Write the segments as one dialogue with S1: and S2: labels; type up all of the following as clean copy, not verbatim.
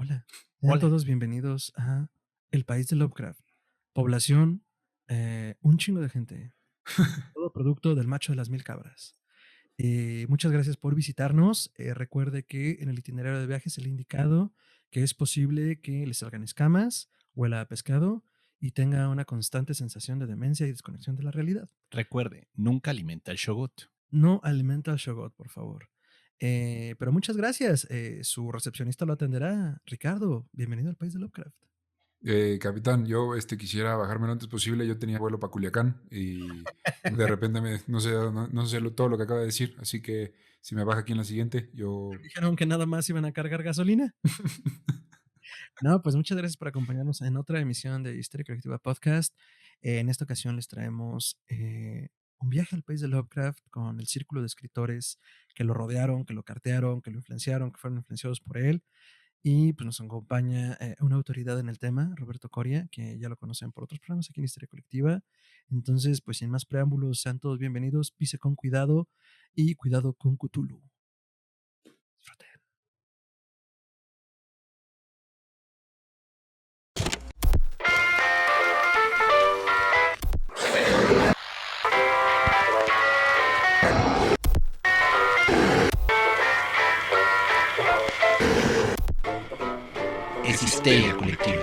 S1: Hola, sean
S2: Hola.
S1: todos bienvenidos a El País de Lovecraft. Población, un chingo de gente. Todo producto del macho de las mil cabras. Muchas gracias por visitarnos. Recuerde que en el itinerario de viaje se le ha indicado que es posible que le salgan escamas, huela a pescado y tenga una constante sensación de demencia y desconexión de la realidad.
S2: Recuerde, nunca alimenta el shogot.
S1: No alimenta al Shogot, por favor. Pero muchas gracias. Su recepcionista lo atenderá. Ricardo, bienvenido al País de Lovecraft.
S3: Capitán, yo quisiera bajarme lo antes posible. Yo tenía vuelo para Culiacán y de repente no sé todo lo que acaba de decir. Así que si me baja aquí en la siguiente, yo.
S1: Dijeron que nada más iban a cargar gasolina. No, pues muchas gracias por acompañarnos en otra emisión de Historia Colectiva Podcast. En esta ocasión les traemos un viaje al país de Lovecraft con el círculo de escritores que lo rodearon, que lo cartearon, que lo influenciaron, que fueron influenciados por él. Y pues nos acompaña una autoridad en el tema, Roberto Coria, que ya lo conocen por otros programas aquí en Historia Colectiva. Entonces, pues sin más preámbulos, sean todos bienvenidos, pise con cuidado y cuidado con Cthulhu. Disfruten.
S2: Es histeria colectiva.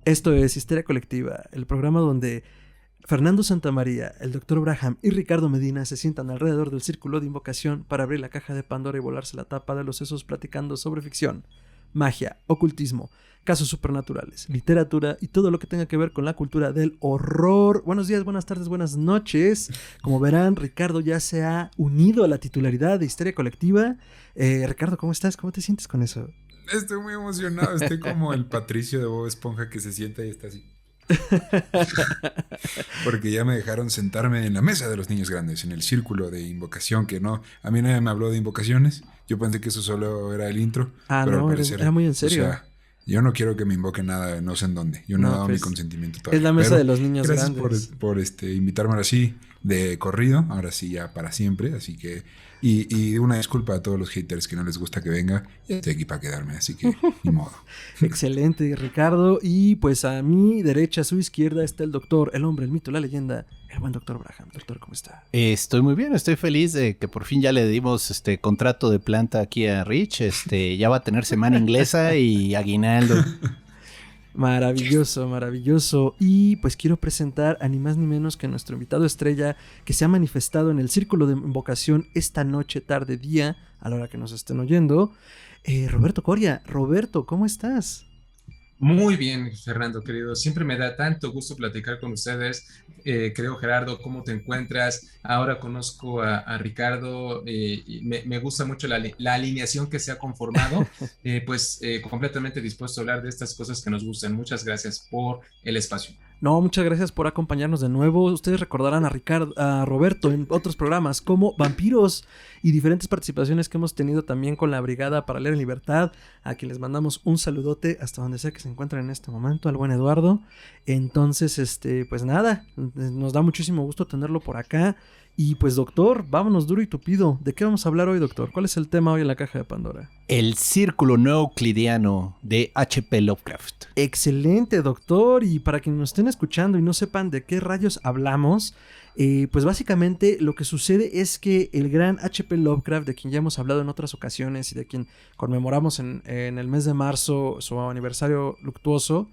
S1: Esto es Histeria Colectiva, el programa donde Fernando Santamaría, el Dr. Braham y Ricardo Medina se sientan alrededor del círculo de invocación para abrir la caja de Pandora y volarse la tapa de los sesos platicando sobre ficción, magia, ocultismo, casos supernaturales, literatura y todo lo que tenga que ver con la cultura del horror. Buenos días, buenas tardes, buenas noches. Como verán, Ricardo ya se ha unido a la titularidad de Histeria Colectiva. Ricardo, ¿cómo estás? ¿Cómo te sientes con eso?
S3: Estoy muy emocionado. Estoy como el Patricio de Bob Esponja que se sienta y está así. Porque ya me dejaron sentarme en la mesa de los niños grandes, en el círculo de invocación, que no, a mí nadie me habló de invocaciones. Yo pensé que eso solo era el intro, pero al
S1: No,
S3: parecer,
S1: era muy en serio.
S3: o sea, yo no quiero que me invoquen nada, no sé en dónde. Yo no he
S1: No,
S3: dado
S1: pues,
S3: mi consentimiento
S1: es
S3: todavía.
S1: la mesa
S3: Pero
S1: de los niños
S3: gracias
S1: grandes.
S3: por invitarme ahora sí de corrido, ahora sí ya para siempre, así que y una disculpa a todos los haters que no les gusta que venga. Estoy aquí para quedarme, así que ni modo.
S1: Excelente, Ricardo. Y pues a mi derecha, a su izquierda, está el doctor, el hombre, el mito, la leyenda, el buen doctor Braham. Doctor, ¿cómo está?
S2: Estoy muy bien, estoy feliz de que por fin ya le dimos contrato de planta aquí a Rich. Ya va a tener semana inglesa y aguinaldo.
S1: Maravilloso, maravilloso. Y pues quiero presentar a ni más ni menos que nuestro invitado estrella que se ha manifestado en el círculo de invocación esta noche, tarde, día, a la hora que nos estén oyendo. Roberto Coria. Roberto, ¿cómo estás?
S4: Muy bien, Fernando, querido. Siempre me da tanto gusto platicar con ustedes. Creo, Gerardo, ¿cómo te encuentras? Ahora conozco a Ricardo y me gusta mucho la alineación que se ha conformado. Completamente dispuesto a hablar de estas cosas que nos gustan. Muchas gracias por el espacio.
S1: No, muchas gracias por acompañarnos de nuevo. Ustedes recordarán a Roberto en otros programas como Vampiros y diferentes participaciones que hemos tenido también con la Brigada para Leer en Libertad, a quien les mandamos un saludote hasta donde sea que se encuentren en este momento, al buen Eduardo. Entonces, pues nada, nos da muchísimo gusto tenerlo por acá. Y pues, doctor, vámonos duro y tupido. ¿De qué vamos a hablar hoy, doctor? ¿Cuál es el tema hoy en la caja de Pandora?
S2: El círculo no euclidiano de H.P. Lovecraft.
S1: Excelente, doctor. Y para quienes nos estén escuchando y no sepan de qué rayos hablamos, pues básicamente lo que sucede es que el gran H.P. Lovecraft, de quien ya hemos hablado en otras ocasiones y de quien conmemoramos en el mes de marzo su aniversario luctuoso,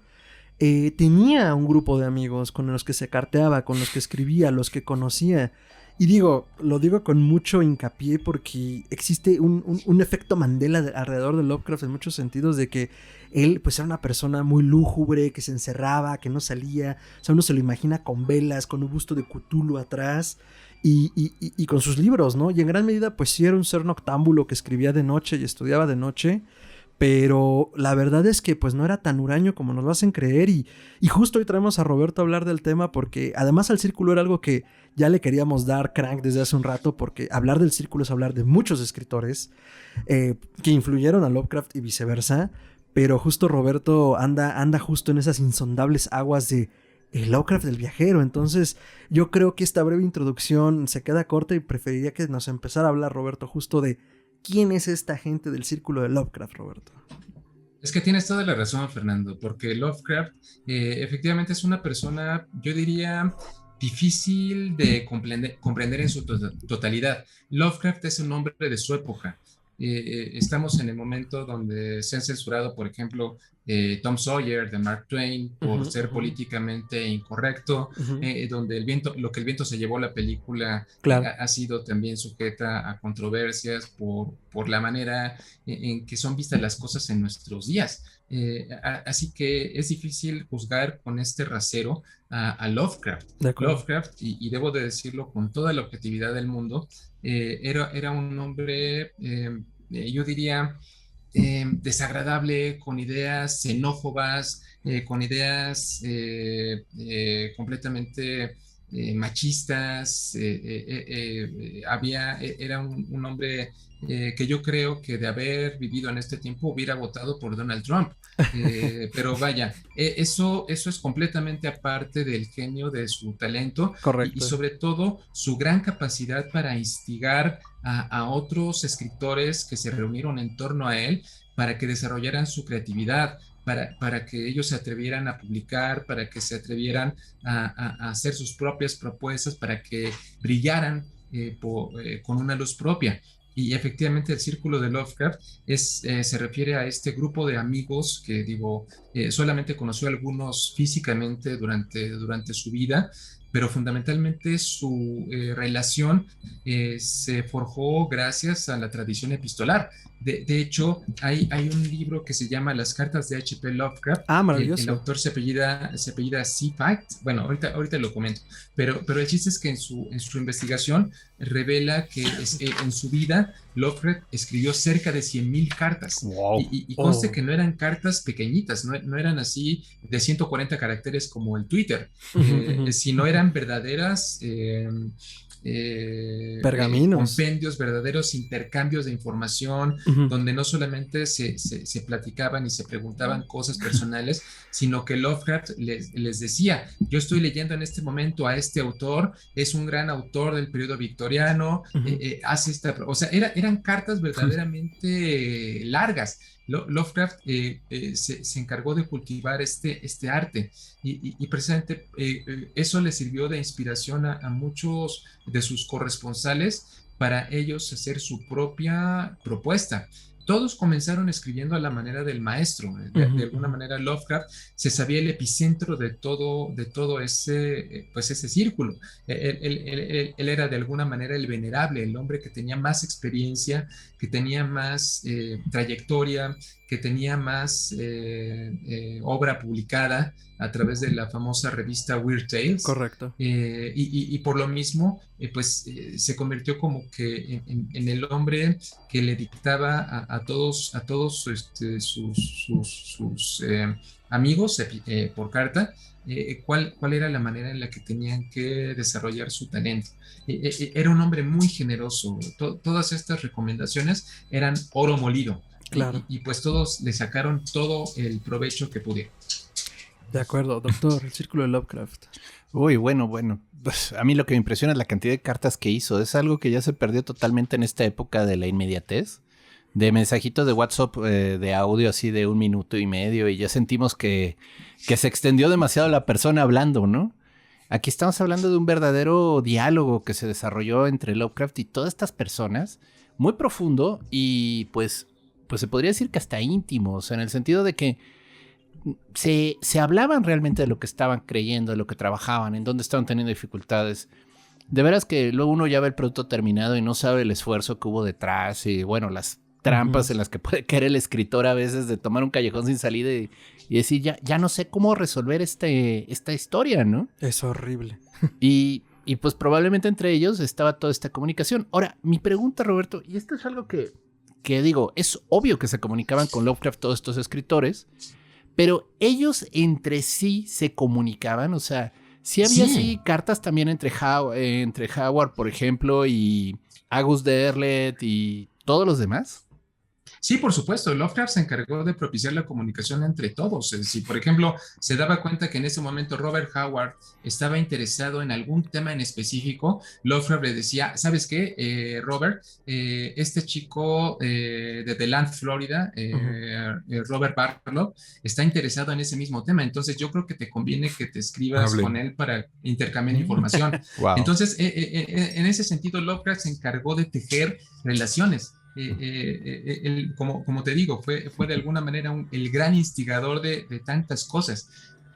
S1: tenía un grupo de amigos con los que se carteaba, con los que escribía, los que conocía. Y lo digo con mucho hincapié porque existe un efecto Mandela alrededor de Lovecraft en muchos sentidos, de que él pues era una persona muy lúgubre, que se encerraba, que no salía. O sea, uno se lo imagina con velas, con un busto de Cthulhu atrás y con sus libros, ¿no? Y en gran medida pues sí era un ser noctámbulo que escribía de noche y estudiaba de noche. Pero la verdad es que pues no era tan huraño como nos lo hacen creer y justo hoy traemos a Roberto a hablar del tema porque además al círculo era algo que ya le queríamos dar crank desde hace un rato, porque hablar del círculo es hablar de muchos escritores que influyeron a Lovecraft y viceversa, pero justo Roberto anda justo en esas insondables aguas de Lovecraft el viajero. Entonces yo creo que esta breve introducción se queda corta y preferiría que nos empezara a hablar, Roberto, justo de quién es esta gente del círculo de Lovecraft, Roberto.
S4: Es que tienes toda la razón, Fernando, porque Lovecraft efectivamente es una persona, yo diría, difícil de comprender en su totalidad. Lovecraft es un hombre de su época. Estamos en el momento donde se han censurado, por ejemplo, Tom Sawyer de Mark Twain por ser políticamente incorrecto, donde lo que el viento se llevó, la película,
S1: claro,
S4: ha sido también sujeta a controversias por la manera en que son vistas las cosas en nuestros días. Así que es difícil juzgar con este rasero a Lovecraft. Lovecraft, y debo de decirlo con toda la objetividad del mundo, era un hombre, yo diría, desagradable, con ideas xenófobas, con ideas completamente machistas. Era un hombre que yo creo que de haber vivido en este tiempo hubiera votado por Donald Trump. Pero vaya, eso es completamente aparte del genio de su talento.
S1: Correcto.
S4: Y sobre todo su gran capacidad para instigar a otros escritores que se reunieron en torno a él para que desarrollaran su creatividad, para que ellos se atrevieran a publicar, para que se atrevieran a hacer sus propias propuestas, para que brillaran con una luz propia. Y efectivamente el círculo de Lovecraft se refiere a este grupo de amigos que, solamente conoció a algunos físicamente durante su vida, pero fundamentalmente su relación se forjó gracias a la tradición epistolar. De hecho, hay un libro que se llama Las cartas de H.P. Lovecraft.
S1: Maravilloso.
S4: El autor se apellida Seafight. Bueno, ahorita lo comento. Pero el chiste es que en su investigación revela que en su vida Lovecraft escribió cerca de 100,000 cartas.
S2: Wow.
S4: Y conste que no eran cartas pequeñitas, no eran así de 140 caracteres como el Twitter, sino eran verdaderas
S1: pergaminos,
S4: compendios, verdaderos intercambios de información, donde no solamente se platicaban y se preguntaban cosas personales, sino que Lovecraft les decía: yo estoy leyendo en este momento a este autor, es un gran autor del periodo victoriano, hace o sea, eran cartas verdaderamente largas. Lovecraft se encargó de cultivar este arte y precisamente eso le sirvió de inspiración a muchos de sus corresponsales para ellos hacer su propia propuesta. Todos comenzaron escribiendo a la manera del maestro. De alguna manera Lovecraft se sabía el epicentro de todo ese círculo. Él era de alguna manera el venerable, el hombre que tenía más experiencia, que tenía más trayectoria, que tenía más obra publicada a través de la famosa revista Weird Tales.
S1: Correcto.
S4: Y por lo mismo, se convirtió como que en el hombre que le dictaba a todos sus amigos por carta cuál era la manera en la que tenían que desarrollar su talento. Era un hombre muy generoso. Todas estas recomendaciones eran oro molido.
S1: Claro.
S4: Y pues todos le sacaron todo el provecho que pudieron.
S1: De acuerdo, doctor, el círculo de Lovecraft.
S2: Uy, bueno. Pues a mí lo que me impresiona es la cantidad de cartas que hizo. Es algo que ya se perdió totalmente en esta época de la inmediatez. De mensajitos de WhatsApp de audio así de 1 minuto y medio. Y ya sentimos que se extendió demasiado la persona hablando, ¿no? Aquí estamos hablando de un verdadero diálogo que se desarrolló entre Lovecraft y todas estas personas. Muy profundo y pues se podría decir que hasta íntimo. O sea, en el sentido de que se hablaban realmente de lo que estaban creyendo, de lo que trabajaban, en dónde estaban teniendo dificultades. De veras que luego uno ya ve el producto terminado y no sabe el esfuerzo que hubo detrás y bueno, las trampas en las que puede caer el escritor a veces de tomar un callejón sin salida y decir, ya no sé cómo resolver esta historia, ¿no?
S1: Es horrible.
S2: Y pues probablemente entre ellos estaba toda esta comunicación. Ahora, mi pregunta, Roberto, y esto es algo que digo, es obvio que se comunicaban con Lovecraft todos estos escritores, pero ellos entre sí se comunicaban, o sea, sí había así cartas también entre Howard, por ejemplo, y August Derleth y todos los demás.
S4: Sí, por supuesto, Lovecraft se encargó de propiciar la comunicación entre todos. Si, por ejemplo, se daba cuenta que en ese momento Robert Howard estaba interesado en algún tema en específico, Lovecraft le decía, ¿sabes qué, Robert? Este chico de DeLand, Florida, Robert Barlow, está interesado en ese mismo tema. Entonces, yo creo que te conviene que te escribas con él para intercambiar información.
S2: Wow.
S4: Entonces, en ese sentido, Lovecraft se encargó de tejer relaciones. Como te digo, fue de alguna manera el gran instigador de tantas cosas.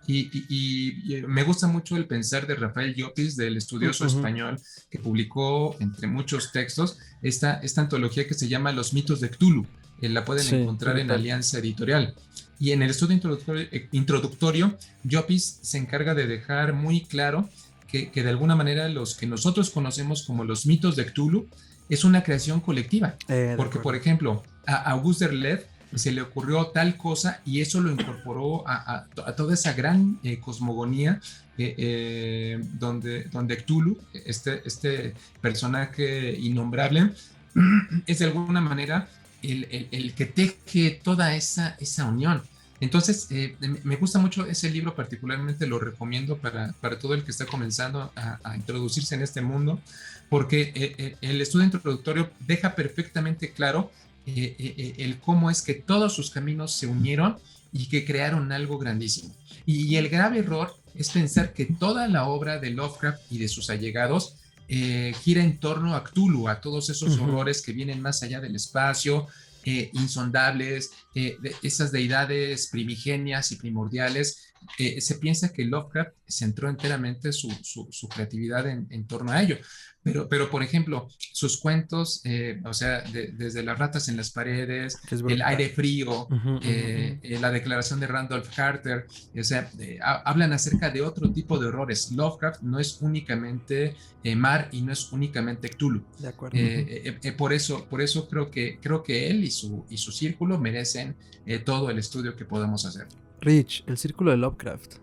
S4: Y me gusta mucho el pensar de Rafael Llopis, del estudioso español, que publicó, entre muchos textos, esta antología que se llama Los mitos de Cthulhu. La pueden encontrar en Alianza Editorial. Y en el estudio introductorio, Llopis se encarga de dejar muy claro que de alguna manera los que nosotros conocemos como los mitos de Cthulhu es una creación colectiva, porque por ejemplo a Auguste Derleth se le ocurrió tal cosa y eso lo incorporó a toda esa gran cosmogonía donde Cthulhu, este personaje innombrable, es de alguna manera el que teje toda esa unión. Entonces, me gusta mucho ese libro, particularmente lo recomiendo para todo el que está comenzando a introducirse en este mundo, porque el estudio introductorio deja perfectamente claro el cómo es que todos sus caminos se unieron y que crearon algo grandísimo. Y el grave error es pensar que toda la obra de Lovecraft y de sus allegados gira en torno a Cthulhu, a todos esos horrores que vienen más allá del espacio, insondables, esas deidades primigenias y primordiales. Se piensa que Lovecraft centró enteramente su creatividad en torno a ello. Pero, por ejemplo, sus cuentos, o sea, desde las ratas en las paredes, el aire frío, la declaración de Randolph Carter, o sea, hablan acerca de otro tipo de horrores. Lovecraft no es únicamente mar y no es únicamente Cthulhu.
S1: De acuerdo.
S4: Por eso creo que él y su círculo merecen todo el estudio que podamos hacer.
S1: Rich, el círculo de Lovecraft.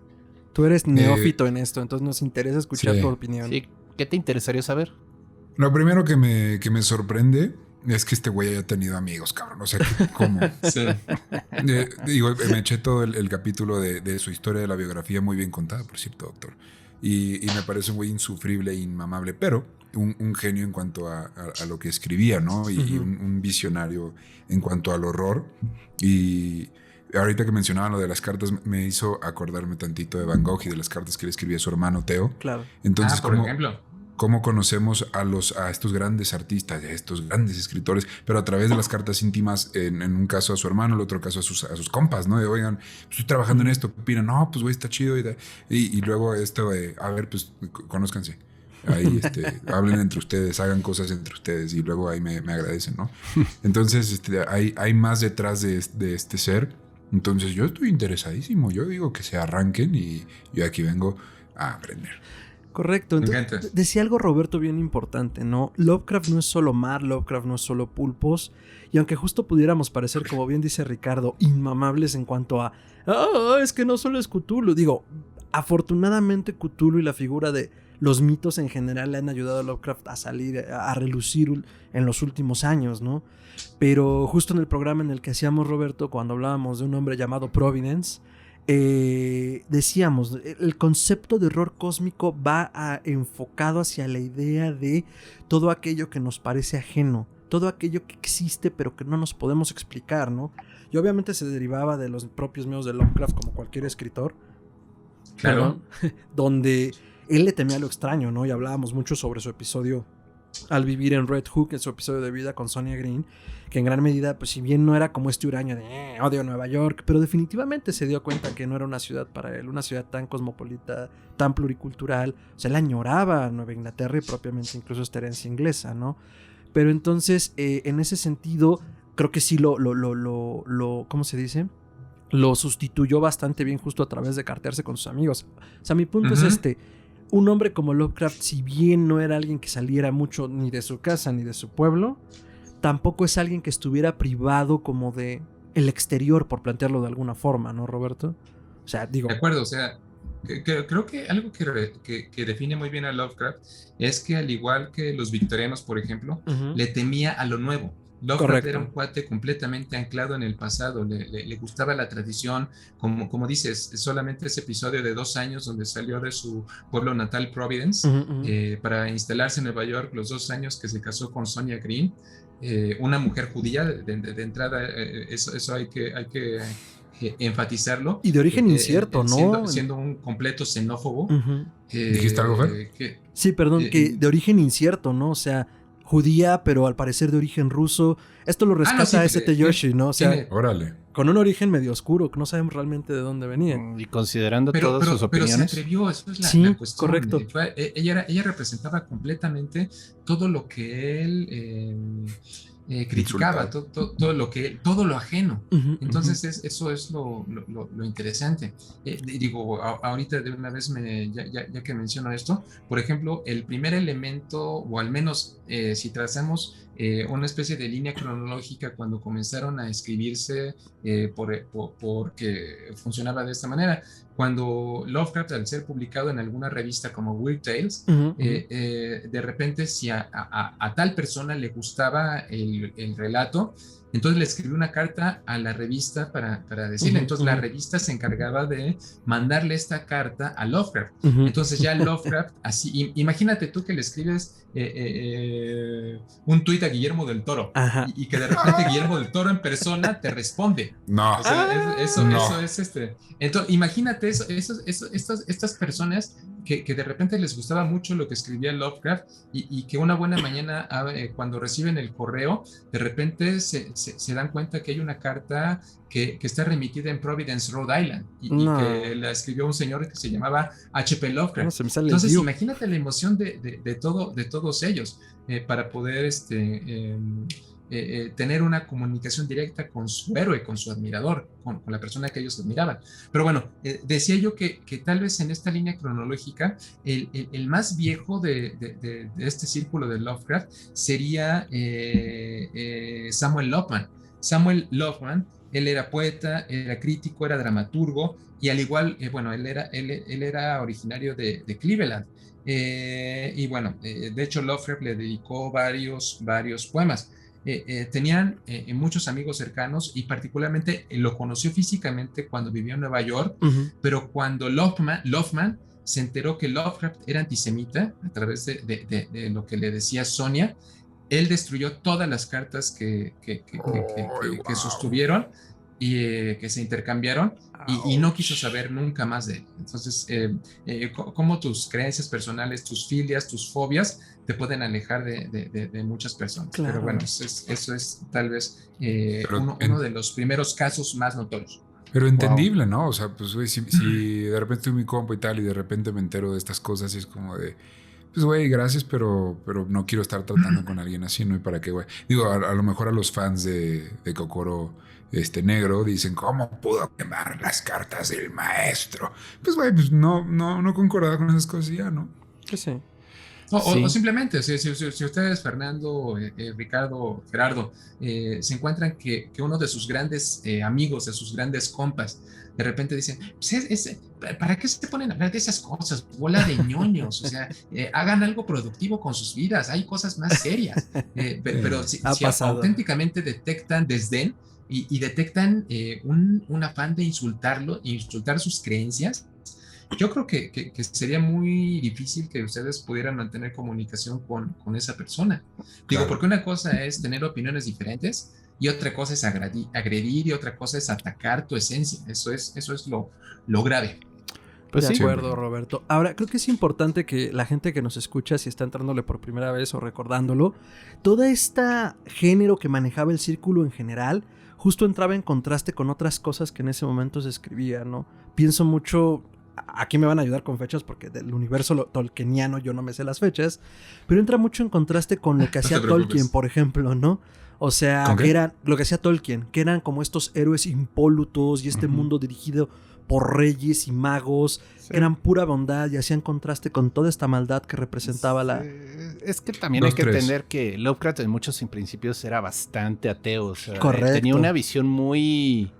S1: Tú eres neófito en esto, entonces nos interesa escuchar tu opinión.
S2: Sí. ¿Qué te interesaría saber?
S3: Lo primero que me sorprende es que este güey haya tenido amigos, cabrón. O sea, ¿cómo?
S4: Sí.
S3: Digo, me eché todo el capítulo de su historia de la biografía, muy bien contada, por cierto, doctor. Y me parece un güey insufrible e inmamable, pero un genio en cuanto a lo que escribía, ¿no? Y un visionario en cuanto al horror. Y ahorita que mencionaban lo de las cartas, me hizo acordarme tantito de Van Gogh y de las cartas que le escribía a su hermano Theo.
S1: Claro.
S3: Entonces,
S4: por ejemplo,
S3: cómo conocemos a estos grandes artistas, a estos grandes escritores, pero a través de las cartas íntimas, en un caso a su hermano, en el otro caso a sus compas, ¿no? De, oigan, estoy trabajando en esto, ¿qué opinan? No, pues güey, está chido. Y luego esto de, a ver, pues conózcanse. Ahí hablen entre ustedes, hagan cosas entre ustedes y luego ahí me agradecen, ¿no? Entonces hay más detrás de este ser. Entonces yo estoy interesadísimo. Yo digo que se arranquen y yo aquí vengo a aprender.
S1: Correcto. Entonces, decía algo Roberto bien importante, ¿no? Lovecraft no es solo mar, Lovecraft no es solo pulpos. Y aunque justo pudiéramos parecer, como bien dice Ricardo, inmamables en cuanto a es que no solo es Cthulhu. Digo, afortunadamente Cthulhu y la figura de los mitos en general le han ayudado a Lovecraft a salir, a relucir en los últimos años, ¿no? Pero justo en el programa en el que hacíamos, Roberto, cuando hablábamos de un hombre llamado Providence, decíamos, el concepto de horror cósmico va enfocado hacia la idea de todo aquello que nos parece ajeno, todo aquello que existe pero que no nos podemos explicar, ¿no? Y obviamente se derivaba de los propios medios de Lovecraft, como cualquier escritor,
S4: claro,
S1: donde él le temía lo extraño, ¿no? Y hablábamos mucho sobre su episodio Al vivir en Red Hook, en su episodio de vida con Sonia Green, que en gran medida, pues si bien no era como este huraño de odio Nueva York, pero definitivamente se dio cuenta que no era una ciudad para él, una ciudad tan cosmopolita, tan pluricultural. O sea, él añoraba a Nueva Inglaterra y propiamente incluso esta herencia inglesa, ¿no? Pero entonces, en ese sentido, creo que sí lo ¿cómo se dice? Lo sustituyó bastante bien justo a través de cartearse con sus amigos. O sea, mi punto es un hombre como Lovecraft, si bien no era alguien que saliera mucho ni de su casa ni de su pueblo, tampoco es alguien que estuviera privado como de el exterior, por plantearlo de alguna forma, ¿no, Roberto? O sea, digo...
S4: De acuerdo, o sea, creo que algo que define muy bien a Lovecraft es que, al igual que los victorianos, por ejemplo, le temía a lo nuevo. Lovecraft era un cuate completamente anclado en el pasado, le gustaba la tradición, como dices, solamente ese episodio de 2 años donde salió de su pueblo natal, Providence, para instalarse en Nueva York, los 2 años que se casó con Sonia Green, una mujer judía, de entrada, eso hay que enfatizarlo.
S1: Y de origen incierto, ¿no?
S4: Siendo un completo xenófobo.
S3: ¿Dijiste algo, Fer?
S1: Sí, perdón, que de origen incierto, ¿no? O sea, judía, pero al parecer de origen ruso. Esto lo rescata S.T. Joshi, ¿no? O sea,
S3: órale.
S1: Con un origen medio oscuro, que no sabemos realmente de dónde venía.
S2: Y considerando todas sus opiniones.
S4: Pero se atrevió, eso es la cuestión.
S1: Correcto.
S4: Ella representaba completamente todo lo que él criticaba, todo lo ajeno. Entonces eso es lo interesante. Digo, ahorita de una vez, ya que menciono esto, por ejemplo, el primer elemento, o al menos si trazamos una especie de línea cronológica cuando comenzaron a escribirse, porque funcionaba de esta manera. Cuando Lovecraft, al ser publicado en alguna revista como Weird Tales, de repente si a tal persona le gustaba el relato, entonces le escribió una carta a la revista para decirle. Entonces la revista se encargaba de mandarle esta carta a Lovecraft. Entonces ya Lovecraft, así, imagínate tú que le escribes un tuit a Guillermo del Toro y que de repente Guillermo del Toro en persona te responde.
S3: No.
S4: O sea, eso es Entonces imagínate estas personas que de repente les gustaba mucho lo que escribía Lovecraft y que una buena mañana, cuando reciben el correo, de repente se dan cuenta que hay una carta que está remitida en Providence, Rhode Island, y que la escribió un señor que se llamaba H.P. Lovecraft. Entonces imagínate la emoción de todos ellos, para poder tener una comunicación directa con su héroe, con su admirador, con la persona que ellos admiraban. Pero bueno, decía yo que tal vez en esta línea cronológica, el más viejo de este círculo de Lovecraft sería Samuel Loveman. Samuel Loveman, él era poeta, era crítico, era dramaturgo, y al igual, él era originario de Cleveland. Y bueno, de hecho Lovecraft le dedicó varios poemas. Tenían muchos amigos cercanos, y particularmente lo conoció físicamente cuando vivió en Nueva York, pero cuando Loveman se enteró que Lovecraft era antisemita a través de lo que le decía Sonia, él destruyó todas las cartas que sostuvieron y que se intercambiaron, y no quiso saber nunca más de él. Entonces, cómo tus creencias personales, tus filias, tus fobias te pueden alejar de muchas personas. Claro. Pero bueno, eso es tal vez uno de los primeros casos más notorios.
S3: Pero entendible, ¿no? O sea, pues, güey, si de repente estoy en mi compa y tal, y de repente me entero de estas cosas, y es como de, pues, güey, gracias, pero no quiero estar tratando con alguien así, ¿no? ¿Y para qué, güey? Digo, a lo mejor a los fans de Kokoro Negro dicen, ¿cómo pudo quemar las cartas del maestro? Pues, güey, pues no concordaba con esas cosas ya, ¿no?
S1: Que sí.
S4: O simplemente, si ustedes, Fernando, Ricardo, Gerardo, se encuentran que uno de sus grandes amigos, de sus grandes compas, de repente dicen, pues ¿para qué se ponen a hablar de esas cosas? Bola de ñoños, o sea, hagan algo productivo con sus vidas, hay cosas más serias. Pero si auténticamente detectan desdén y detectan un afán de insultar sus creencias, yo creo que sería muy difícil que ustedes pudieran mantener comunicación con esa persona. Digo, porque una cosa es tener opiniones diferentes, y otra cosa es agredir, y otra cosa es atacar tu esencia. Eso es lo grave.
S1: Pues de acuerdo, Roberto. Ahora, creo que es importante que la gente que nos escucha, si está entrándole por primera vez o recordándolo, toda esta género que manejaba el círculo en general, justo entraba en contraste con otras cosas que en ese momento se escribían, ¿no? Pienso mucho... Aquí me van a ayudar con fechas porque del universo tolkieniano yo no me sé las fechas, pero entra mucho en contraste con lo que hacía Tolkien, por ejemplo, ¿no? O sea, que era lo que hacía Tolkien, que eran como estos héroes impolutos y este mundo dirigido por reyes y magos, que eran pura bondad y hacían contraste con toda esta maldad que representaba
S2: Es que también hay que entender que Lovecraft en muchos principios era bastante ateo, o sea,
S1: correcto,
S2: tenía una visión muy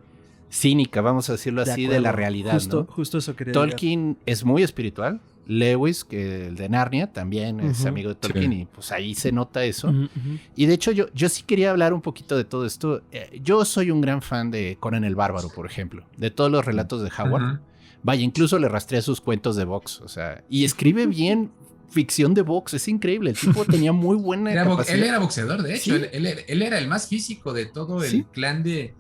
S2: cínica, vamos a decirlo así, de la realidad,
S1: justo eso quería
S2: Tolkien
S1: llegar.
S2: Es muy espiritual, Lewis, que el de Narnia, también es amigo de Tolkien, y pues ahí se nota eso. Y de hecho yo sí quería hablar un poquito de todo esto. Yo soy un gran fan de Conan el Bárbaro, por ejemplo, de todos los relatos de Howard. Vaya, incluso le rastreé sus cuentos de box, o sea, y escribe bien ficción de box, es increíble. El tipo tenía muy buena capacidad.
S4: Él era boxeador, de hecho, ¿sí? él era el más físico de todo el clan de...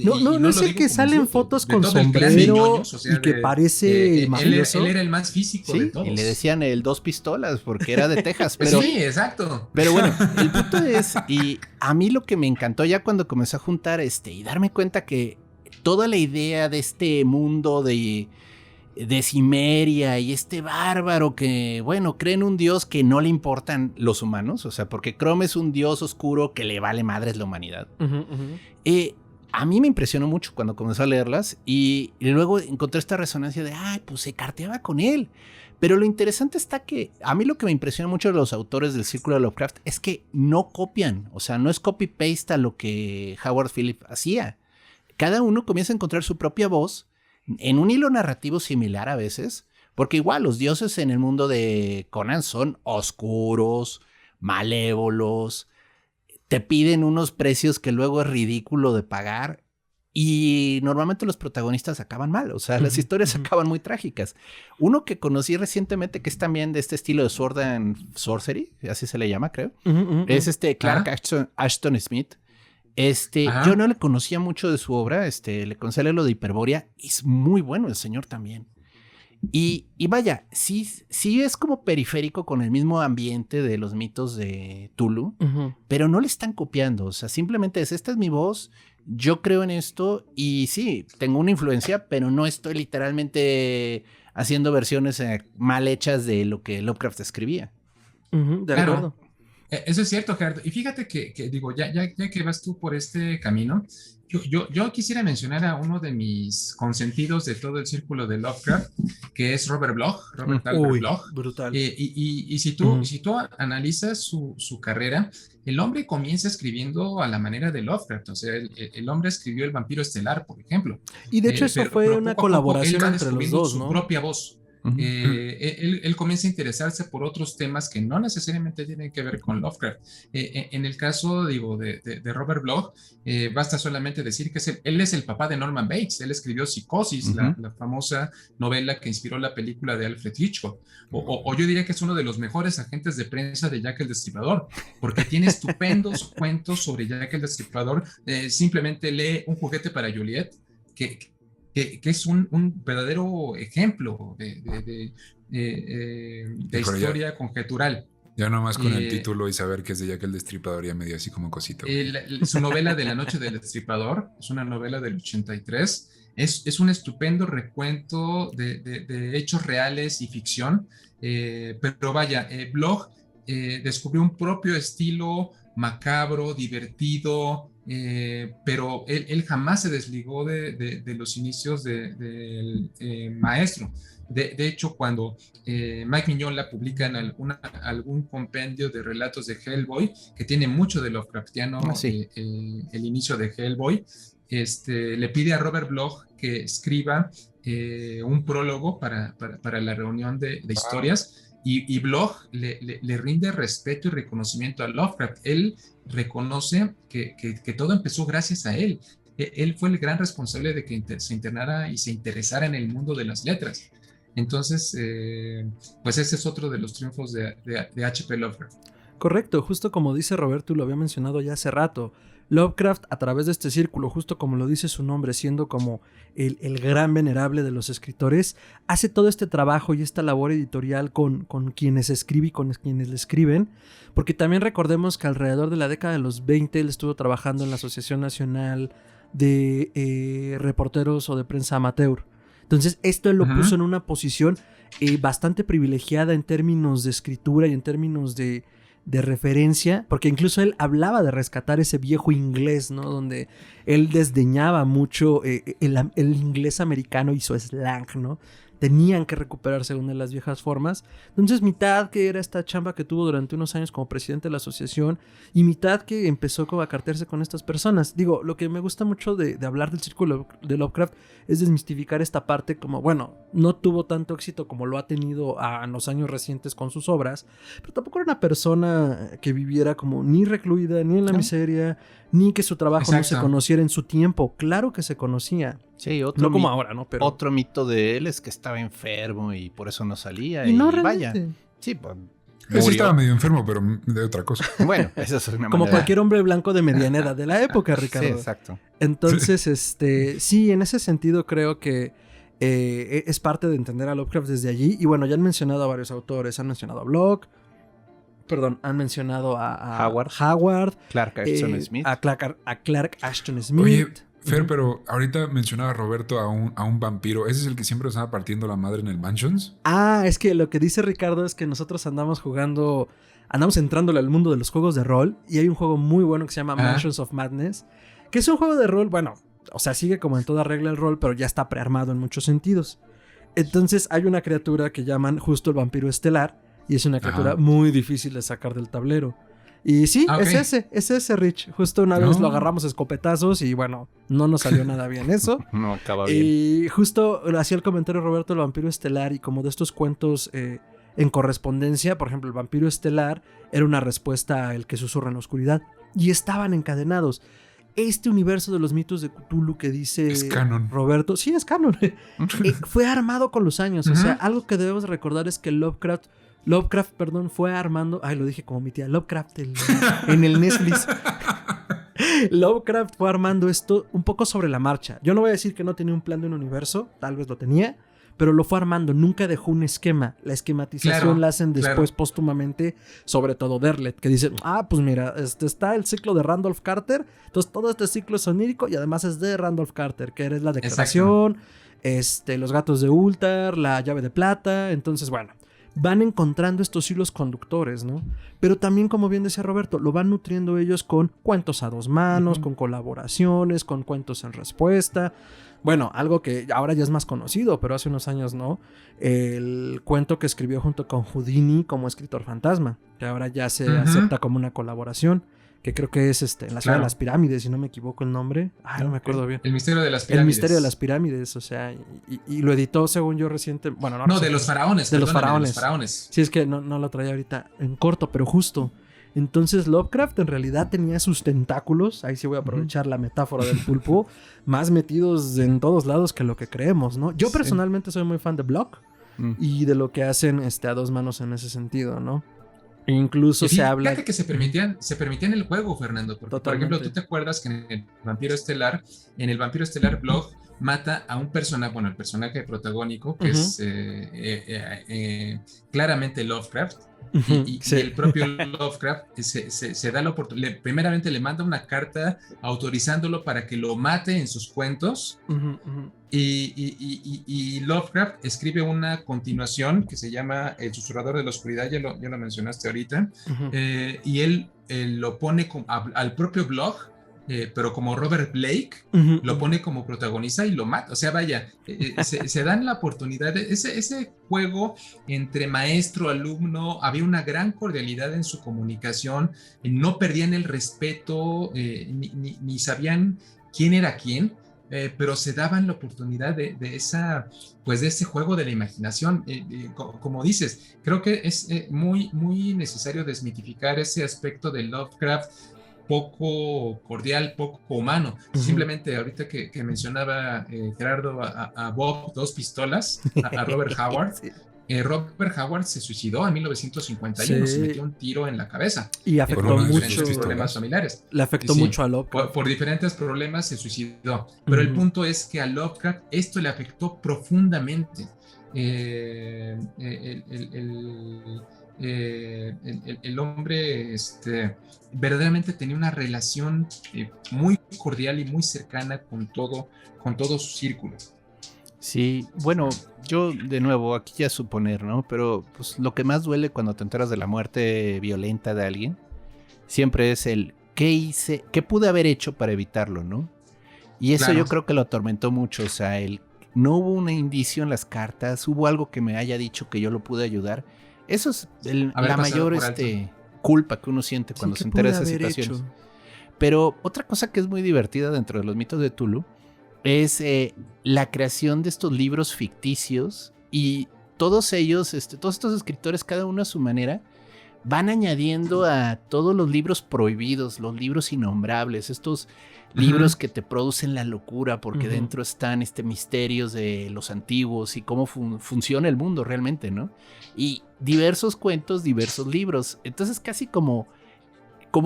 S1: No es el que sale en fotos con sombrero o sea, y que parece mafioso.
S4: Él era el más físico de todos.
S2: Y le decían el 2 pistolas porque era de Texas. Pero,
S4: sí, exacto.
S2: Pero bueno, el punto es, y a mí lo que me encantó ya cuando comencé a juntar y darme cuenta que toda la idea de este mundo de Cimeria y este bárbaro que, bueno, cree en un dios que no le importan los humanos, o sea, porque Chrome es un dios oscuro que le vale madres la humanidad. A mí me impresionó mucho cuando comencé a leerlas y luego encontré esta resonancia de, pues se carteaba con él. Pero lo interesante está que a mí lo que me impresiona mucho de los autores del Círculo de Lovecraft es que no copian, o sea, no es copy-paste a lo que Howard Phillips hacía. Cada uno comienza a encontrar su propia voz en un hilo narrativo similar a veces, porque igual los dioses en el mundo de Conan son oscuros, malévolos, te piden unos precios que luego es ridículo de pagar y normalmente los protagonistas acaban mal, o sea, las historias acaban muy trágicas. Uno que conocí recientemente que es también de este estilo de Sword and Sorcery, así se le llama, creo, es Clark Ashton Smith. Yo no le conocía mucho de su obra, le conocía lo de Hyperborea, es muy bueno el señor también. Y vaya, sí es como periférico con el mismo ambiente de los mitos de Tulu, pero no le están copiando, o sea, simplemente esta es mi voz, yo creo en esto y sí, tengo una influencia, pero no estoy literalmente haciendo versiones mal hechas de lo que Lovecraft escribía.
S1: De acuerdo.
S4: Eso es cierto, Gerardo. Y fíjate que digo, ya que vas tú por este camino, yo quisiera mencionar a uno de mis consentidos de todo el círculo de Lovecraft, que es Robert Albert Bloch.
S1: Brutal.
S4: Y si tú analizas su carrera, el hombre comienza escribiendo a la manera de Lovecraft. O sea, el hombre escribió El vampiro estelar, por ejemplo.
S1: Y de hecho eso fue una colaboración entre los dos, ¿no?
S4: Su propia voz. Él comienza a interesarse por otros temas que no necesariamente tienen que ver con Lovecraft. En el caso, digo, de Robert Bloch, basta solamente decir que él es el papá de Norman Bates. Él escribió Psicosis, la famosa novela que inspiró la película de Alfred Hitchcock. O yo diría que es uno de los mejores agentes de prensa de Jack el Destripador, porque tiene estupendos cuentos sobre Jack el Destripador. Simplemente lee Un juguete para Juliet, que es un verdadero ejemplo de historia conjetural.
S3: Ya nomás con el título y saber que es de Jack el Destripador ya me dio así como cosita.
S4: Su novela de La noche del Destripador es una novela del 83. Es un estupendo recuento de hechos reales y ficción. Pero vaya, Bloch descubrió un propio estilo macabro, divertido, pero él jamás se desligó de los inicios del maestro. De hecho, cuando Mike Mignola publica en algún compendio de relatos de Hellboy, que tiene mucho de Lovecraftiano, el inicio de Hellboy, le pide a Robert Bloch que escriba un prólogo para la reunión de historias. Y Bloch le rinde respeto y reconocimiento a Lovecraft. Él reconoce que todo empezó gracias a él. Él fue el gran responsable de que se internara y se interesara en el mundo de las letras. Entonces, pues ese es otro de los triunfos de H.P. Lovecraft.
S1: Correcto, justo como dice Roberto, lo había mencionado ya hace rato. Lovecraft, a través de este círculo, justo como lo dice su nombre, siendo como el gran venerable de los escritores, hace todo este trabajo y esta labor editorial con quienes escribe y con quienes le escriben, porque también recordemos que alrededor de la década de los 20 él estuvo trabajando en la Asociación Nacional de Reporteros o de Prensa Amateur. Entonces esto él lo puso en una posición bastante privilegiada en términos de escritura y en términos de referencia, porque incluso él hablaba de rescatar ese viejo inglés, ¿no? Donde él desdeñaba mucho el inglés americano y su slang, ¿no? tenían que recuperar según de las viejas formas. Entonces, mitad que era esta chamba que tuvo durante unos años como presidente de la asociación y mitad que empezó como a cartearse con estas personas. Digo, lo que me gusta mucho de hablar del círculo de Lovecraft es desmistificar esta parte como, bueno, no tuvo tanto éxito como lo ha tenido en los años recientes con sus obras, pero tampoco era una persona que viviera como ni recluida, ni en la miseria, ni que su trabajo no se conociera en su tiempo. Claro que se conocía.
S2: Sí,
S1: no como ahora, ¿no? Pero
S2: otro mito de él es que estaba enfermo y por eso no salía.
S1: Y no
S2: vaya.
S1: realmente.
S2: Sí, pues.
S3: Sí estaba medio enfermo, pero de otra cosa.
S2: Bueno, eso es una
S1: como
S2: manera.
S1: cualquier hombre blanco de mediana edad de la época, Ricardo.
S2: Sí, exacto.
S1: Entonces, sí, en ese sentido creo que es parte de entender a Lovecraft desde allí. Y bueno, ya han mencionado a varios autores. Han mencionado a Bloch. Perdón, han mencionado a Howard.
S2: Clark Ashton Smith.
S1: A Clark Ashton Smith.
S3: Oye, Fer, pero ahorita mencionaba Roberto a un vampiro. ¿Ese es el que siempre estaba partiendo la madre en el Mansions?
S1: Es que lo que dice Ricardo es que nosotros andamos entrándole al mundo de los juegos de rol. Y hay un juego muy bueno que se llama Mansions of Madness, que es un juego de rol, bueno, o sea, sigue como en toda regla el rol, pero ya está prearmado en muchos sentidos. Entonces hay una criatura que llaman justo el vampiro estelar, y es una criatura muy difícil de sacar del tablero. Y sí, es ese, Rich. Justo una vez lo agarramos a escopetazos y bueno, no nos salió nada bien eso.
S2: No acaba bien.
S1: Y justo hacía el comentario Roberto del vampiro estelar y como de estos cuentos en correspondencia. Por ejemplo, el vampiro estelar era una respuesta a El que susurra en la oscuridad. Y estaban encadenados. Este universo de los mitos de Cthulhu que dice
S3: es canon.
S1: Roberto, sí, es canon. Fue armado con los años. O sea, algo que debemos recordar es que Lovecraft, fue armando... Ay, lo dije como mi tía. Lovecraft en el Netflix. Lovecraft fue armando esto un poco sobre la marcha. Yo no voy a decir que no tenía un plan de un universo. Tal vez lo tenía. Pero lo fue armando. Nunca dejó un esquema. La esquematización la hacen después póstumamente. Sobre todo Derlet. Que dice, pues mira, está el ciclo de Randolph Carter. Entonces todo este ciclo es onírico. Y además es de Randolph Carter. Que es la declaración. Los gatos de Ultar. La llave de plata. Entonces, bueno... van encontrando estos hilos conductores, ¿no? Pero también, como bien decía Roberto, lo van nutriendo ellos con cuentos a dos manos, con colaboraciones, con cuentos en respuesta. Bueno, algo que ahora ya es más conocido, pero hace unos años no. El cuento que escribió junto con Houdini como escritor fantasma, que ahora ya se acepta como una colaboración. Que creo que es en la ciudad de las pirámides, si no me equivoco el nombre. No me acuerdo bien.
S4: El misterio de las pirámides.
S1: El misterio de las pirámides, o sea, y lo editó, según yo, reciente. Bueno, no
S4: de los faraones.
S1: De los faraones. Sí, es que no lo traía ahorita en corto, pero justo. Entonces Lovecraft en realidad tenía sus tentáculos, ahí sí voy a aprovechar la metáfora del pulpo, más metidos en todos lados que lo que creemos, ¿no? Yo personalmente soy muy fan de Bloch y de lo que hacen a dos manos en ese sentido, ¿no? Incluso se habla...
S4: Fíjate que se permitían el juego, Fernando. Porque, por ejemplo, tú te acuerdas que en el Vampiro Estelar Bloch mata a un personaje, bueno, el personaje protagónico, que es claramente Lovecraft. Y el propio Lovecraft se da la oportunidad. Primeramente le manda una carta autorizándolo para que lo mate en sus cuentos. Y Lovecraft escribe una continuación que se llama El susurrador de la oscuridad, ya lo mencionaste ahorita. Y él lo pone al propio Bloch. Pero como Robert Blake lo pone como protagonista y lo mata, o sea, vaya, se dan la oportunidad de ese juego entre maestro, alumno, había una gran cordialidad en su comunicación, no perdían el respeto, ni sabían quién era quién, pero se daban la oportunidad de ese juego de la imaginación. Como dices, creo que es muy, muy necesario desmitificar ese aspecto de Lovecraft poco cordial, poco humano. Simplemente ahorita que mencionaba Gerardo a Bob Dos Pistolas, a Robert Howard. Robert Howard se suicidó en 1951, se metió un tiro en la cabeza. Y
S1: afectó mucho
S4: problemas familiares.
S1: Le afectó mucho a Lovecraft.
S4: Por diferentes problemas se suicidó. Pero el punto es que a Lovecraft esto le afectó profundamente. El hombre verdaderamente tenía una relación muy cordial y muy cercana con todo su círculo.
S2: Sí, bueno, yo de nuevo, aquí ya suponer, ¿no? Pero pues lo que más duele cuando te enteras de la muerte violenta de alguien, siempre es el ¿qué hice? ¿Qué pude haber hecho para evitarlo, no? Y eso yo creo que lo atormentó mucho, o sea, no hubo un indicio en las cartas, hubo algo que me haya dicho que yo lo pude ayudar. Eso es la mayor culpa que uno siente cuando se entera de esas situaciones. Hecho. Pero otra cosa que es muy divertida dentro de los mitos de Tulu es la creación de estos libros ficticios, y todos ellos, todos estos escritores, cada uno a su manera, van añadiendo a todos los libros prohibidos, los libros innombrables, estos libros que te producen la locura porque dentro están misterios de los antiguos y cómo funciona el mundo realmente, ¿no? Y diversos cuentos, diversos libros. Entonces casi como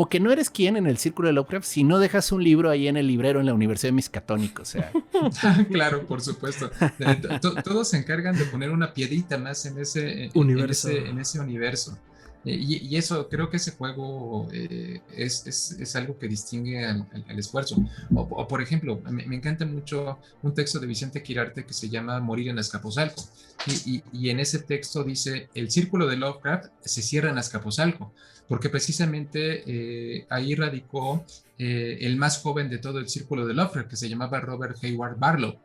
S2: que no eres quien en el círculo de Lovecraft si no dejas un libro ahí en el librero en la Universidad de Miskatonic, o sea.
S4: Claro, por supuesto. Todos se encargan de poner una piedrita más en ese universo. En ese universo. Y eso, creo que ese juego es algo que distingue al esfuerzo. O por ejemplo, me encanta mucho un texto de Vicente Quirarte que se llama Morir en Azcapotzalco. Y en ese texto dice, el círculo de Lovecraft se cierra en Azcapotzalco, porque precisamente ahí radicó el más joven de todo el círculo de Lovecraft, que se llamaba Robert Hayward Barlow.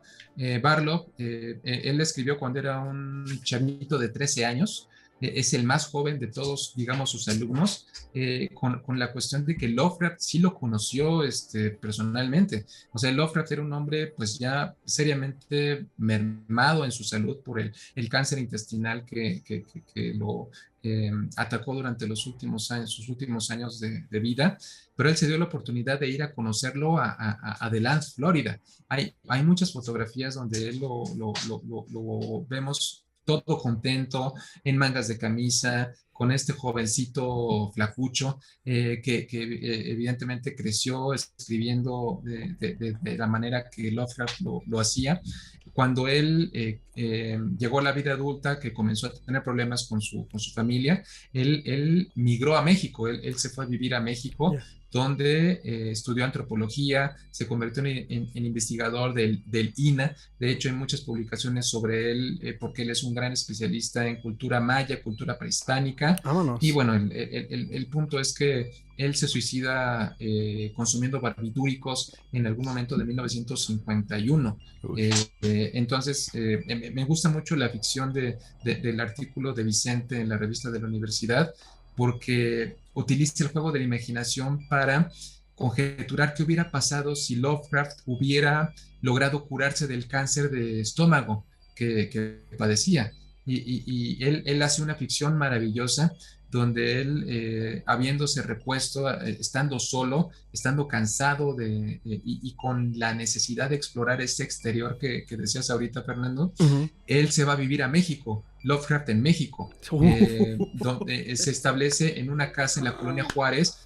S4: Barlow, él escribió cuando era un chavito de 13 años, es el más joven de todos, digamos, sus alumnos, con la cuestión de que Lovecraft sí lo conoció personalmente. O sea, Lovecraft era un hombre pues ya seriamente mermado en su salud por el cáncer intestinal que lo atacó durante sus últimos años de vida, pero él se dio la oportunidad de ir a conocerlo a DeLand, Florida. Hay muchas fotografías donde él lo vemos todo contento, en mangas de camisa, con este jovencito flacucho que evidentemente creció escribiendo de la manera que Lovecraft lo hacía. Cuando él llegó a la vida adulta, que comenzó a tener problemas con su familia, él migró a México, él se fue a vivir a México, donde estudió antropología, se convirtió en investigador del INAH. De hecho, hay muchas publicaciones sobre él, porque él es un gran especialista en cultura maya, cultura prehispánica.
S1: Vámonos.
S4: Y bueno, el punto es que él se suicida consumiendo barbitúricos en algún momento de 1951. Entonces, me gusta mucho la ficción del artículo de Vicente en la revista de la universidad, porque utiliza el juego de la imaginación para conjeturar qué hubiera pasado si Lovecraft hubiera logrado curarse del cáncer de estómago que padecía. Y él hace una ficción maravillosa donde él, habiéndose repuesto, estando solo, estando cansado y con la necesidad de explorar ese exterior que decías ahorita, Fernando, él se va a vivir a México, Lovecraft en México, donde se establece en una casa en la colonia Juárez,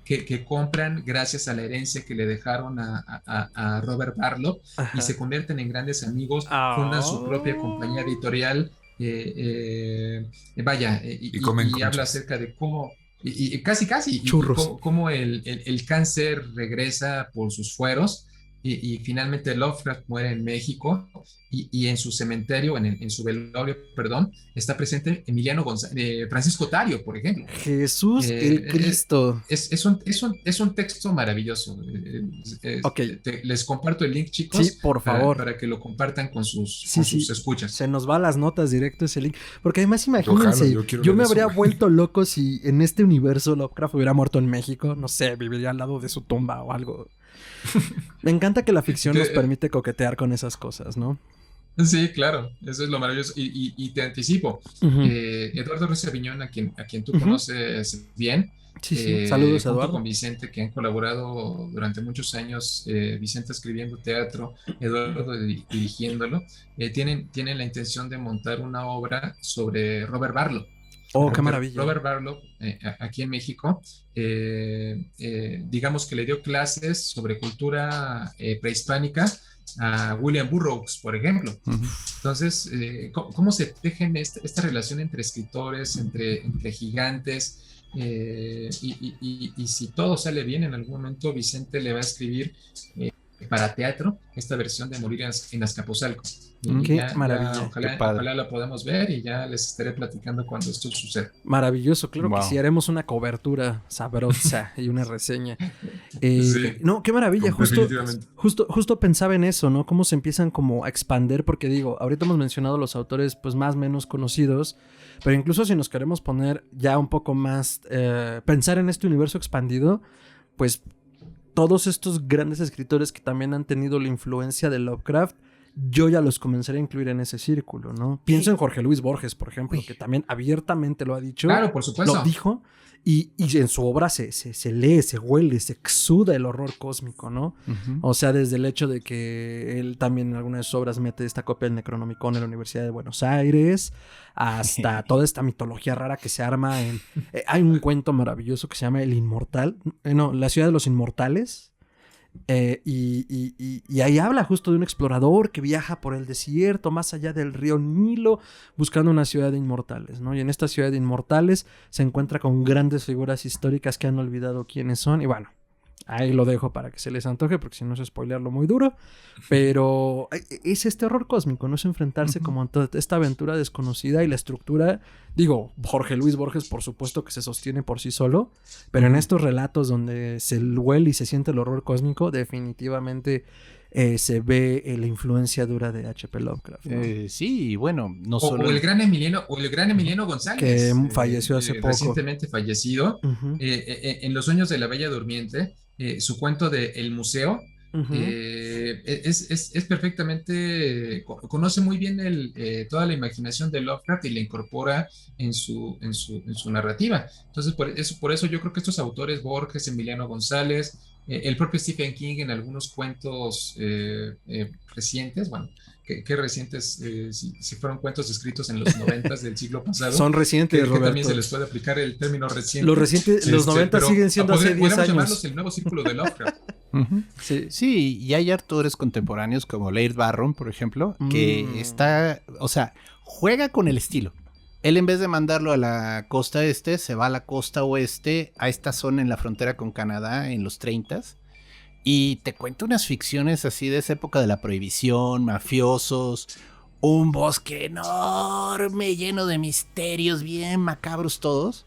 S4: que compran gracias a la herencia que le dejaron a Robert Barlow, y se convierten en grandes amigos, fundan su propia compañía editorial. Y habla acerca de cómo casi cómo el cáncer regresa por sus fueros, y finalmente Lovecraft muere en México, y en su cementerio, en su velorio, perdón, está presente Francisco Tario, por ejemplo.
S1: Jesús el Cristo.
S4: Es un texto maravilloso.
S1: Okay.
S4: Les comparto el link, chicos.
S1: Sí, por favor.
S4: Para que lo compartan con sus escuchas.
S1: Se nos va a las notas directo ese link. Porque además, imagínense, yo me habría vuelto loco si en este universo Lovecraft hubiera muerto en México. No sé, viviría al lado de su tumba o algo. Me encanta que la ficción nos permite coquetear con esas cosas, ¿no?
S4: Sí, claro, eso es lo maravilloso. Y te anticipo, Eduardo Ruiz Aviñón, a quien tú conoces bien.
S1: Sí. Saludos,
S4: junto
S1: Eduardo.
S4: Con Vicente, que han colaborado durante muchos años, Vicente escribiendo teatro, Eduardo dirigiéndolo, tienen la intención de montar una obra sobre Robert Barlow.
S1: Oh, qué maravilla.
S4: Robert Barlow, aquí en México, digamos que le dio clases sobre cultura prehispánica a William Burroughs, por ejemplo. Entonces, ¿cómo se tejen esta relación entre escritores, entre gigantes? Y si todo sale bien, en algún momento Vicente le va a escribir para teatro esta versión de Morir en Azcapotzalco.
S1: Qué maravilla.
S4: Ojalá la podamos ver y ya les estaré platicando cuando esto suceda.
S1: Maravilloso, claro que sí, haremos una cobertura sabrosa y una reseña. No, qué maravilla, justo pensaba en eso, ¿no? Cómo se empiezan como a expander, porque digo, ahorita hemos mencionado los autores pues más o menos conocidos, pero incluso si nos queremos poner ya un poco más, pensar en este universo expandido, pues todos estos grandes escritores que también han tenido la influencia de Lovecraft, yo ya los comenzaré a incluir en ese círculo, ¿no? Pienso en Jorge Luis Borges, por ejemplo, que también abiertamente lo ha dicho.
S4: Claro, por supuesto.
S1: Lo dijo y en su obra se lee, se huele, se exuda el horror cósmico, ¿no? Uh-huh. O sea, desde el hecho de que él también en algunas de sus obras mete esta copia del Necronomicon en la Universidad de Buenos Aires, hasta toda esta mitología rara que se arma en... hay un cuento maravilloso que se llama El Inmortal, La Ciudad de los Inmortales. Y ahí habla justo de un explorador que viaja por el desierto más allá del río Nilo buscando una ciudad de inmortales, ¿no? Y en esta ciudad de inmortales se encuentra con grandes figuras históricas que han olvidado quiénes son. Y bueno, ahí lo dejo para que se les antoje porque si no es spoilearlo muy duro. Pero es este horror cósmico, no es enfrentarse como a toda esta aventura desconocida y la estructura. Digo, Jorge Luis Borges por supuesto que se sostiene por sí solo, pero en estos relatos donde se huele y se siente el horror cósmico, definitivamente se ve la influencia dura de H.P. Lovecraft, ¿no?
S2: Sí, bueno, no solo...
S4: O el gran Emiliano González.
S1: Que falleció hace poco.
S4: Recientemente fallecido. Uh-huh. En Los Sueños de la Bella Durmiente, su cuento de El Museo, uh-huh. Es perfectamente, conoce muy bien toda la imaginación de Lovecraft y la incorpora en su narrativa. Entonces, por eso yo creo que estos autores, Borges, Emiliano González, el propio Stephen King en algunos cuentos recientes, bueno, que recientes, si fueron cuentos escritos en los 90s del siglo pasado.
S1: Son recientes,
S4: que
S1: Roberto.
S4: También se les puede aplicar el término reciente.
S1: Los recientes, los 90 siguen siendo hace 10 años.
S4: Llamarlos el nuevo círculo de Lovecraft.
S2: Uh-huh. Sí, y hay autores contemporáneos como Laird Barron, por ejemplo, que juega con el estilo. Él en vez de mandarlo a la costa este, se va a la costa oeste, a esta zona en la frontera con Canadá en los 30s. Y te cuenta unas ficciones así de esa época de la prohibición, mafiosos, un bosque enorme, lleno de misterios, bien macabros todos.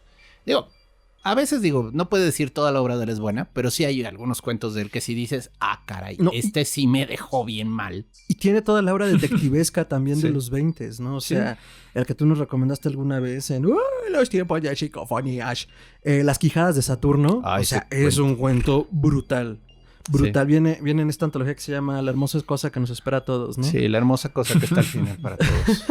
S2: A veces no puedo decir toda la obra de él es buena, pero sí hay algunos cuentos de él que sí dices, caray, sí me dejó bien mal. Y
S1: tiene toda la obra detectivesca también sí. De los 20s, ¿no? O sea, el que tú nos recomendaste alguna vez en los tiempos de psicofonías, Las Quijadas de Saturno, es un cuento brutal. Brutal, sí. Viene en esta antología que se llama La hermosa cosa que nos espera a todos, ¿no?
S2: Sí, la hermosa cosa que está al final para todos.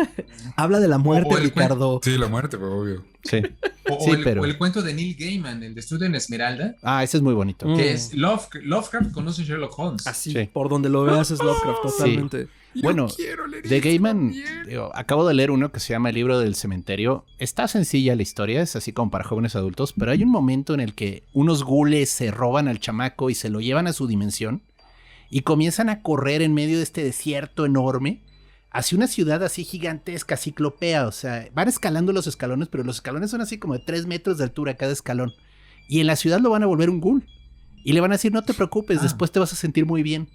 S1: Habla de la muerte, Ricardo.
S3: Sí, la muerte, pues, obvio.
S2: Sí.
S4: O el cuento de Neil Gaiman, el de Estudio en Esmeralda.
S2: Ese es muy bonito.
S4: Que es Lovecraft conoce a Sherlock Holmes.
S1: Así, sí. Por donde lo veas es Lovecraft, totalmente.
S2: Sí. Bueno, de Gaiman, acabo de leer uno que se llama El libro del cementerio. Está sencilla la historia, es así como para jóvenes adultos, pero hay un momento en el que unos gules se roban al chamaco y se lo llevan a su dimensión y comienzan a correr en medio de este desierto enorme hacia una ciudad así gigantesca, ciclopea. O sea, van escalando los escalones, pero los escalones son así como de 3 metros de altura cada escalón. Y en la ciudad lo van a volver un ghoul. Y le van a decir, no te preocupes, después te vas a sentir muy bien.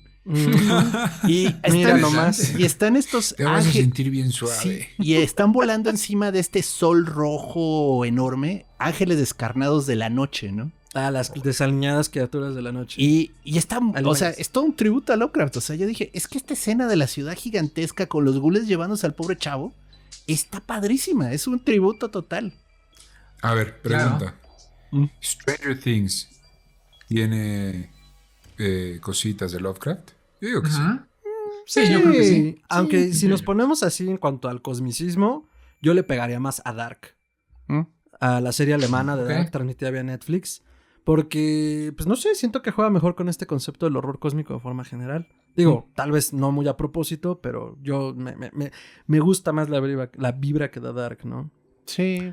S2: Y
S1: mira nomás.
S2: Y están estos
S3: te vas a sentir bien suave.
S2: Sí, y están volando encima de este sol rojo enorme, ángeles descarnados de la noche, ¿no?
S1: Las desaliñadas criaturas de la noche.
S2: Y está, o sea, es todo un tributo a Lovecraft. O sea, yo dije, es que esta escena de la ciudad gigantesca con los ghouls llevándose al pobre chavo está padrísima, es un tributo total.
S3: A ver, pregunta. Stranger Things tiene cositas de Lovecraft. Yo digo que sí.
S4: Sí, yo creo que sí.
S1: Aunque si nos ponemos así en cuanto al cosmicismo, yo le pegaría más a Dark. A la serie alemana de Dark, transmitida vía Netflix. Porque, pues no sé, siento que juega mejor con este concepto del horror cósmico de forma general. Digo, tal vez no muy a propósito, pero yo me gusta más la vibra que da Dark, ¿no?
S2: Sí.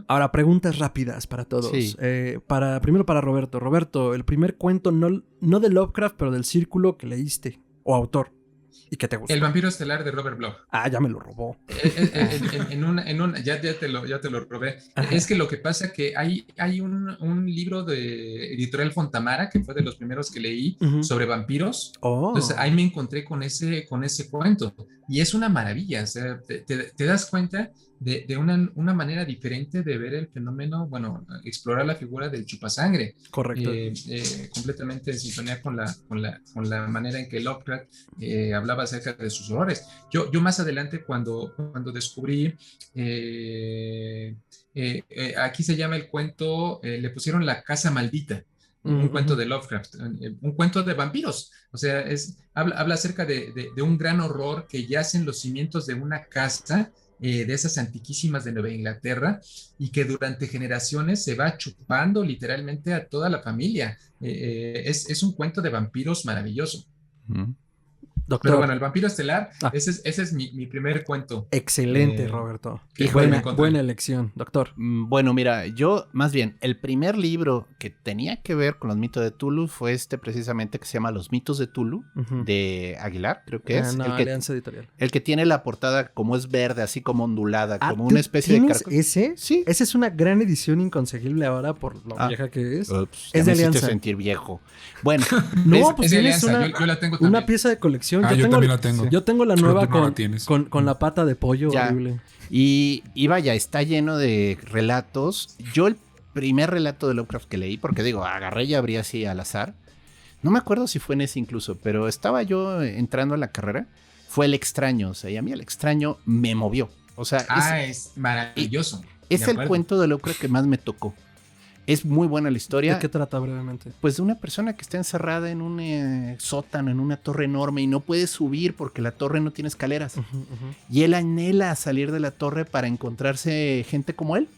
S1: Ahora, preguntas rápidas para todos.
S2: Sí.
S1: Primero para Roberto. Roberto, el primer cuento, no de Lovecraft, pero del círculo que leíste, o autor. ¿Y qué te gusta?
S4: El vampiro estelar de Robert Bloch.
S1: Ah, ya me lo robó.
S4: Ya te lo robé.
S1: Ajá.
S4: Es que lo que pasa que hay un libro de Editorial Fontamara, que fue de los primeros que leí,
S1: Ujú.
S4: sobre vampiros.
S1: Oh.
S4: Entonces ahí me encontré con ese cuento. Y es una maravilla. O sea, te das cuenta de una manera diferente de ver el fenómeno, bueno, explorar la figura del chupasangre.
S1: Correcto.
S4: Completamente en sintonía con la manera en que Lovecraft hablaba acerca de sus horrores. Yo más adelante, cuando descubrí, aquí se llama el cuento, le pusieron La Casa Maldita, un cuento de Lovecraft, un cuento de vampiros. O sea, habla acerca de un gran horror que yace en los cimientos de una casa, de esas antiquísimas de Nueva Inglaterra, y que durante generaciones se va chupando literalmente a toda la familia. Es un cuento de vampiros maravilloso.
S1: Doctor.
S4: Pero bueno, el vampiro estelar, ese es mi primer cuento.
S1: Excelente, Roberto.
S4: Y
S1: buena elección, doctor.
S2: Bueno, mira, yo más bien, el primer libro que tenía que ver con los mitos de Tulu fue precisamente que se llama Los mitos de Tulu, de Aguilar, creo que es.
S1: No, Alianza Editorial.
S2: El que tiene la portada como es verde, así como ondulada, como una especie de carcón.
S1: ¿Ese?
S2: Sí.
S1: Esa es una gran edición inconseguible ahora por lo vieja que es.
S2: Ups,
S1: es de Alianza.
S2: sentir viejo. Bueno.
S1: No, pues tienes
S4: yo la tengo también.
S1: Una pieza de colección.
S3: Yo también la tengo.
S1: Yo tengo la nueva
S3: no
S1: con la pata de pollo horrible.
S2: Y vaya, está lleno de relatos. Yo el primer relato de Lovecraft que leí, porque digo, agarré y abrí así al azar. No me acuerdo si fue en ese incluso, pero estaba yo entrando a la carrera. Fue El Extraño, o sea, y a mí El Extraño me movió. O sea,
S4: es maravilloso.
S2: Es el cuento de Lovecraft que más me tocó. Es muy buena la historia.
S1: ¿De qué trata brevemente?
S2: Pues de una persona que está encerrada en un sótano, en una torre enorme y no puede subir porque la torre no tiene escaleras. Y él anhela salir de la torre para encontrarse gente como él.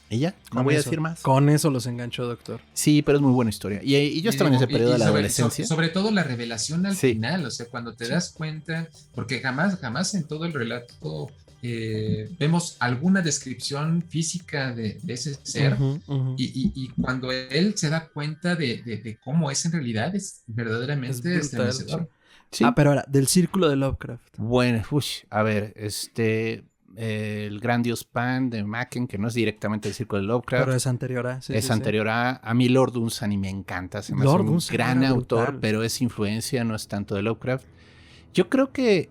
S2: Y ya, no voy a decir más.
S1: Con eso los enganchó, doctor.
S2: Sí, pero es muy buena historia. Y yo estaba en ese periodo de la adolescencia.
S4: Sobre todo la revelación al final, o sea, cuando te das cuenta, porque jamás en todo el relato vemos alguna descripción física de ese ser, y cuando él se da cuenta de cómo es en realidad, es verdaderamente estremecedor.
S1: Sí. Pero ahora, del círculo de Lovecraft.
S2: Bueno, a ver, el Gran Dios Pan de Machen, que no es directamente el círculo de Lovecraft.
S1: Pero es anterior a.
S2: Es anterior a mí Lord Dunsany me encanta. Se me hace un gran autor, pero es influencia, no es tanto de Lovecraft. Yo creo que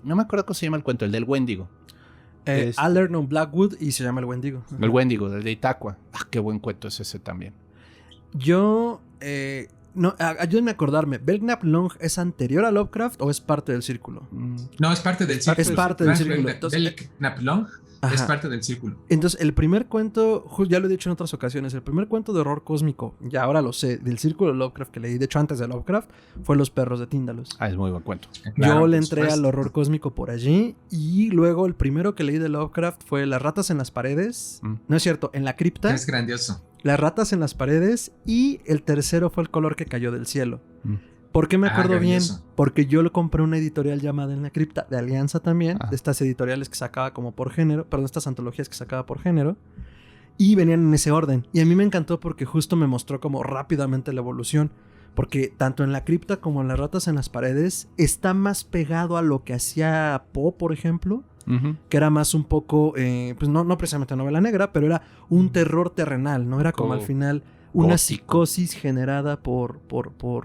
S2: no me acuerdo cómo se llama el cuento, el del Wendigo.
S1: Aldernon Blackwood y se llama El Wendigo.
S2: El Wendigo, del de Itaqua. Qué buen cuento es ese también.
S1: Yo... no, ayúdenme a acordarme. ¿Belknap Long es anterior a Lovecraft o es parte del círculo?
S4: No, es parte del círculo.
S1: Es parte del círculo.
S4: Belknap Long es parte del círculo.
S1: Entonces, el primer cuento, ya lo he dicho en otras ocasiones, el primer cuento de horror cósmico, ya ahora lo sé, del círculo de Lovecraft que leí, de hecho antes de Lovecraft, fue Los perros de Tíndalos.
S2: Es muy buen cuento.
S1: Claro, yo le entré al horror cósmico por allí, y luego el primero que leí de Lovecraft fue Las ratas en las paredes. No es cierto, En la cripta.
S4: Es grandioso.
S1: Las ratas en las paredes, y el tercero fue El color que cayó del cielo. ¿Por qué me acuerdo bien? Porque yo lo compré una editorial llamada En la cripta, de Alianza también, de estas editoriales que sacaba como por género, perdón, estas antologías que sacaba por género, y venían en ese orden. Y a mí me encantó porque justo me mostró como rápidamente la evolución, porque tanto En la cripta como en Las ratas en las paredes está más pegado a lo que hacía Poe, por ejemplo, que era más un poco, pues no precisamente novela negra, pero era un terror terrenal, ¿no? Era como al final una psicosis generada por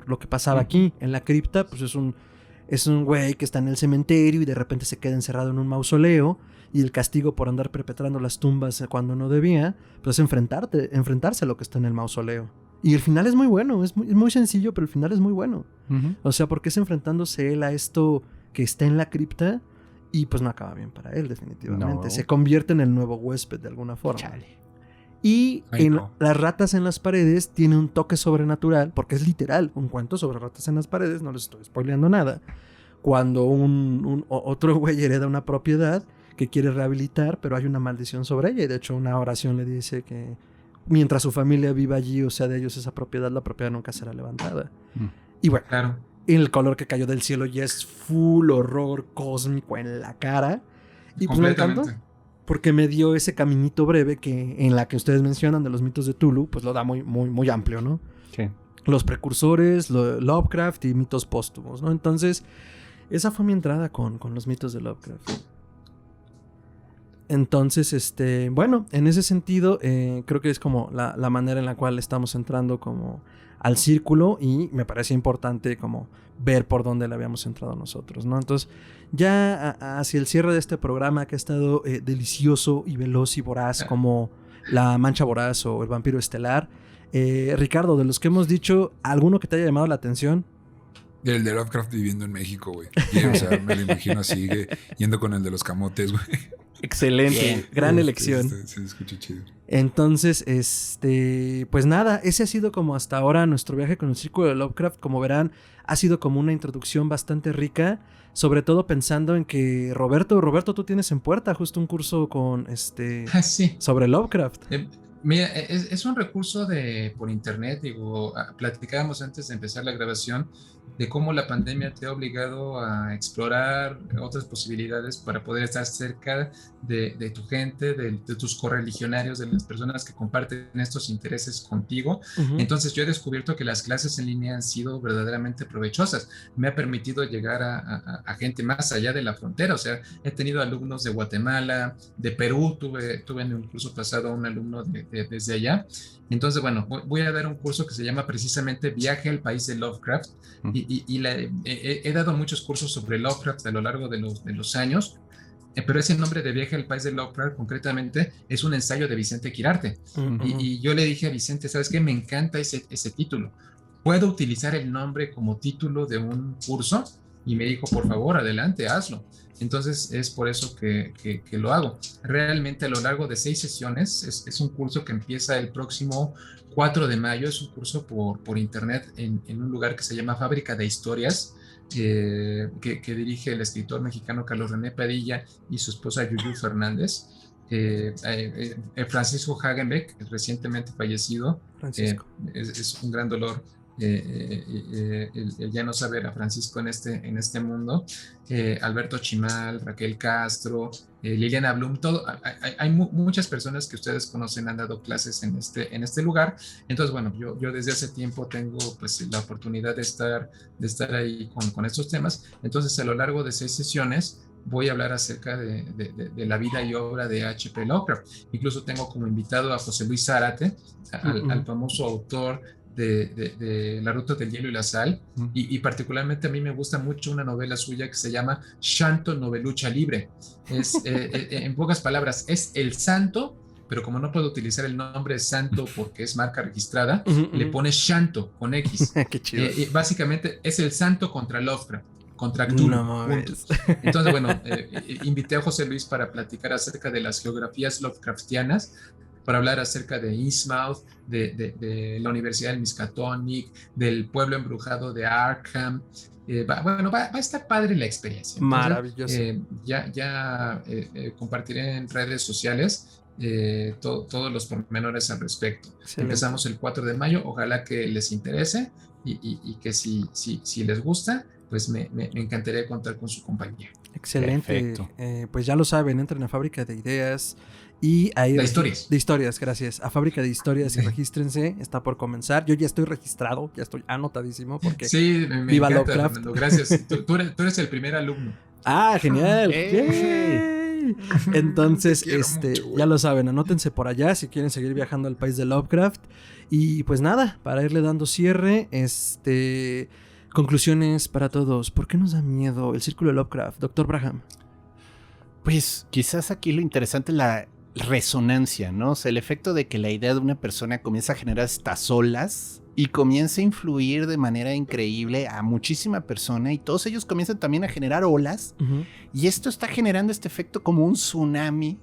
S1: lo que pasaba aquí. En la cripta, pues es un güey que está en el cementerio y de repente se queda encerrado en un mausoleo, y el castigo por andar perpetrando las tumbas cuando no debía, pues es enfrentarse a lo que está en el mausoleo. Y el final es muy bueno, es muy sencillo, pero el final es muy bueno. O sea, porque es enfrentándose él a esto que está en la cripta, y pues no acaba bien para él, definitivamente. No. Se convierte en el nuevo huésped de alguna forma. Chale. Y Las ratas en las paredes tiene un toque sobrenatural, porque es literal un cuento sobre ratas en las paredes, no les estoy spoileando nada. Cuando otro güey hereda una propiedad que quiere rehabilitar, pero hay una maldición sobre ella, y de hecho una oración le dice que mientras su familia viva allí, o sea de ellos esa propiedad, la propiedad nunca será levantada. Y bueno, claro. El color que cayó del cielo ya es full horror cósmico en la cara. Y pues me encantó, porque me dio ese caminito breve que en la que ustedes mencionan de los mitos de Tulu, pues lo da muy, muy, muy amplio, ¿no?
S2: Sí.
S1: los precursores, Lovecraft y mitos póstumos, ¿no? Entonces, esa fue mi entrada con los mitos de Lovecraft. Entonces, bueno, en ese sentido, creo que es como la manera en la cual estamos entrando como al círculo, y me parece importante como ver por dónde le habíamos entrado nosotros, ¿no? Entonces, ya hacia el cierre de este programa, que ha estado delicioso y veloz y voraz como La Mancha Voraz o El Vampiro Estelar, Ricardo, de los que hemos dicho, ¿alguno que te haya llamado la atención?
S3: El de Lovecraft viviendo en México, güey. O sea, me lo imagino así, yendo con el de los camotes, güey.
S1: Excelente, bien. Gran elección.
S3: Se escucha chido.
S1: Entonces, pues nada, ese ha sido como hasta ahora nuestro viaje con el Círculo de Lovecraft. Como verán, ha sido como una introducción bastante rica, sobre todo pensando en que Roberto, tú tienes en puerta justo un curso con
S4: sí.
S1: sobre Lovecraft.
S4: Mira, es un recurso por internet, digo, platicábamos antes de empezar la grabación de cómo la pandemia te ha obligado a explorar otras posibilidades para poder estar cerca de tu gente, de tus correligionarios, de las personas que comparten estos intereses contigo. Uh-huh. Entonces yo he descubierto que las clases en línea han sido verdaderamente provechosas. Me ha permitido llegar a gente más allá de la frontera. O sea, he tenido alumnos de Guatemala, de Perú, tuve en un curso pasado un alumno desde allá. Entonces, bueno, voy a dar un curso que se llama precisamente Viaje al País de Lovecraft. He dado muchos cursos sobre Lovecraft a lo largo de los años, pero ese nombre de Viaje al País de Lovecraft concretamente es un ensayo de Vicente Quirarte. Uh-huh. Y yo le dije a Vicente, ¿sabes qué? Me encanta ese título. ¿Puedo utilizar el nombre como título de un curso? Y me dijo, por favor, adelante, hazlo. Entonces es por eso que lo hago. Realmente a lo largo de 6 sesiones, es un curso que empieza el próximo 4 de mayo, es un curso por internet en un lugar que se llama Fábrica de Historias, que dirige el escritor mexicano Carlos René Padilla y su esposa Yuyu Fernández. Francisco Hagenbeck, recientemente fallecido, es un gran dolor el ya no saber a Francisco en este mundo. Alberto Chimal, Raquel Castro, Liliana Blum, hay muchas personas que ustedes conocen, han dado clases en este lugar. Entonces, bueno, yo desde hace tiempo tengo pues la oportunidad de estar ahí con estos temas. Entonces, a lo largo de 6 sesiones voy a hablar acerca de la vida y obra de H.P. Lovecraft. Incluso tengo como invitado a José Luis Zárate, al famoso autor de La Ruta del Hielo y la Sal, y particularmente a mí me gusta mucho una novela suya que se llama Shanto Novelucha Libre. En pocas palabras, es el santo, pero como no puedo utilizar el nombre santo porque es marca registrada, le pone Shanto con X.
S1: Qué chido.
S4: Básicamente es el santo contra Lovecraft, contra Cthulhu. No, entonces, bueno, invité a José Luis para platicar acerca de las geografías Lovecraftianas, para hablar acerca de Innsmouth, de la Universidad del Miskatonic, del pueblo embrujado de Arkham. Va a estar padre la experiencia. Entonces,
S1: maravilloso.
S4: Ya compartiré en redes sociales todos los pormenores al respecto. Excelente. Empezamos el 4 de mayo, ojalá que les interese y que si les gusta, pues me encantaría contar con su compañía.
S1: Excelente. Pues ya lo saben, entren a Fábrica de Ideas y ahí
S4: de
S1: historias, gracias. A Fábrica de Historias y regístrense, está por comenzar. Yo ya estoy registrado, ya estoy anotadísimo porque
S4: sí, me
S1: viva
S4: encanta,
S1: Lovecraft.
S4: Fernando, gracias. Tú eres el primer alumno.
S1: Ah, genial. Entonces, mucho, ya lo saben, anótense por allá si quieren seguir viajando al país de Lovecraft. Y pues nada, para irle dando cierre, conclusiones para todos. ¿Por qué nos da miedo el Círculo de Lovecraft, Dr. Braham?
S2: Pues quizás aquí lo interesante es la resonancia, ¿no? O sea, el efecto de que la idea de una persona comienza a generar estas olas y comienza a influir de manera increíble a muchísima persona, y todos ellos comienzan también a generar olas, y esto está generando este efecto como un tsunami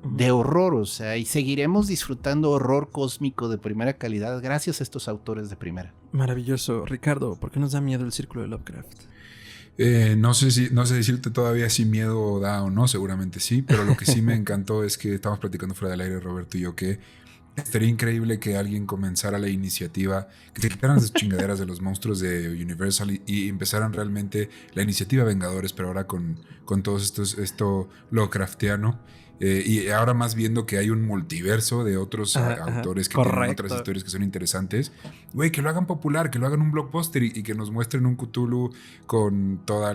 S2: de horror, o sea, y seguiremos disfrutando horror cósmico de primera calidad gracias a estos autores de primera.
S1: Maravilloso. Ricardo, ¿por qué nos da miedo el Círculo de Lovecraft?
S3: No sé decirte todavía si miedo da o no, seguramente sí, pero lo que sí me encantó es que estamos platicando fuera del aire, Roberto y yo, que estaría increíble que alguien comenzara la iniciativa, que se quitaran esas chingaderas de los monstruos de Universal y empezaran realmente la iniciativa Vengadores, pero ahora con todos esto Lovecraftiano. Y ahora más viendo que hay un multiverso de otros autores que tienen otras
S1: correcto.
S3: historias que son interesantes. Güey, que lo hagan popular, que lo hagan un blockbuster y que nos muestren un Cthulhu con toda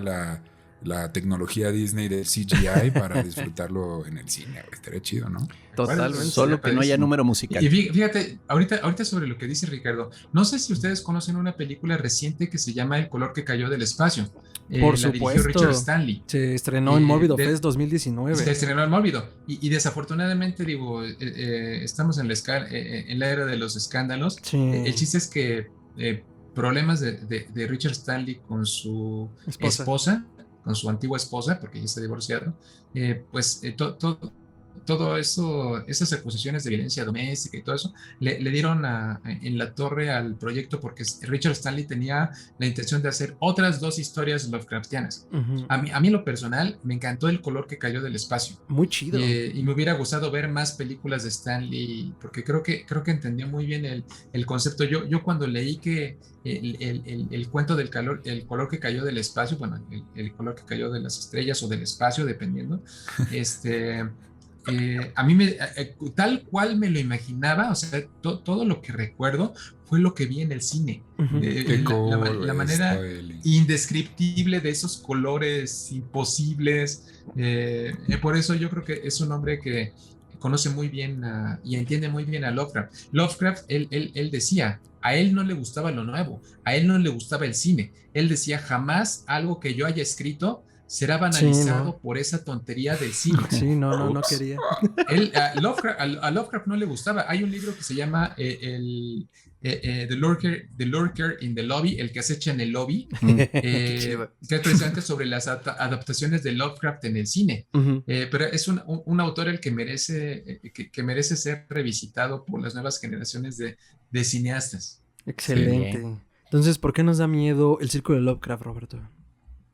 S3: la tecnología Disney del CGI para disfrutarlo en el cine. Güey, estaría chido, ¿no?
S1: Totalmente.
S2: Solo que no haya número musical.
S4: Y fíjate, ahorita sobre lo que dice Ricardo, no sé si ustedes conocen una película reciente que se llama El color que cayó del espacio.
S1: Por
S4: la dirigió
S1: supuesto.
S4: Richard Stanley.
S1: Se estrenó en Mórbido Fest 2019.
S4: Se estrenó en Mórbido. Y desafortunadamente, digo, estamos en la era de los escándalos.
S1: Sí.
S4: El chiste es que problemas de Richard Stanley con su esposa, con su antigua esposa, porque ya está divorciado, todo eso, esas acusaciones de violencia doméstica y todo eso, le dieron en la torre al proyecto porque Richard Stanley tenía la intención de hacer otras 2 historias Lovecraftianas. Uh-huh. A mí en lo personal me encantó El color que cayó del espacio.
S1: Muy chido.
S4: Y me hubiera gustado ver más películas de Stanley porque creo que entendió muy bien el concepto. Yo cuando leí que el cuento del el color que cayó del espacio, bueno, el color que cayó de las estrellas o del espacio, dependiendo, a mí tal cual me lo imaginaba, o sea, todo lo que recuerdo fue lo que vi en el cine. Uh-huh. La manera indescriptible de esos colores imposibles. Por eso yo creo que es un hombre que conoce muy bien y entiende muy bien a Lovecraft. Lovecraft, él decía, a él no le gustaba lo nuevo, a él no le gustaba el cine. Él decía, jamás algo que yo haya escrito será banalizado por esa tontería del cine.
S1: Sí, no quería.
S4: A Lovecraft no le gustaba. Hay un libro que se llama The Lurker in the Lobby, el que acecha en el lobby, que es precisamente sobre las adaptaciones de Lovecraft en el cine. Uh-huh. Pero es un autor el que merece ser revisitado por las nuevas generaciones de cineastas.
S1: Excelente. Sí. Entonces, ¿por qué nos da miedo el círculo de Lovecraft, Roberto?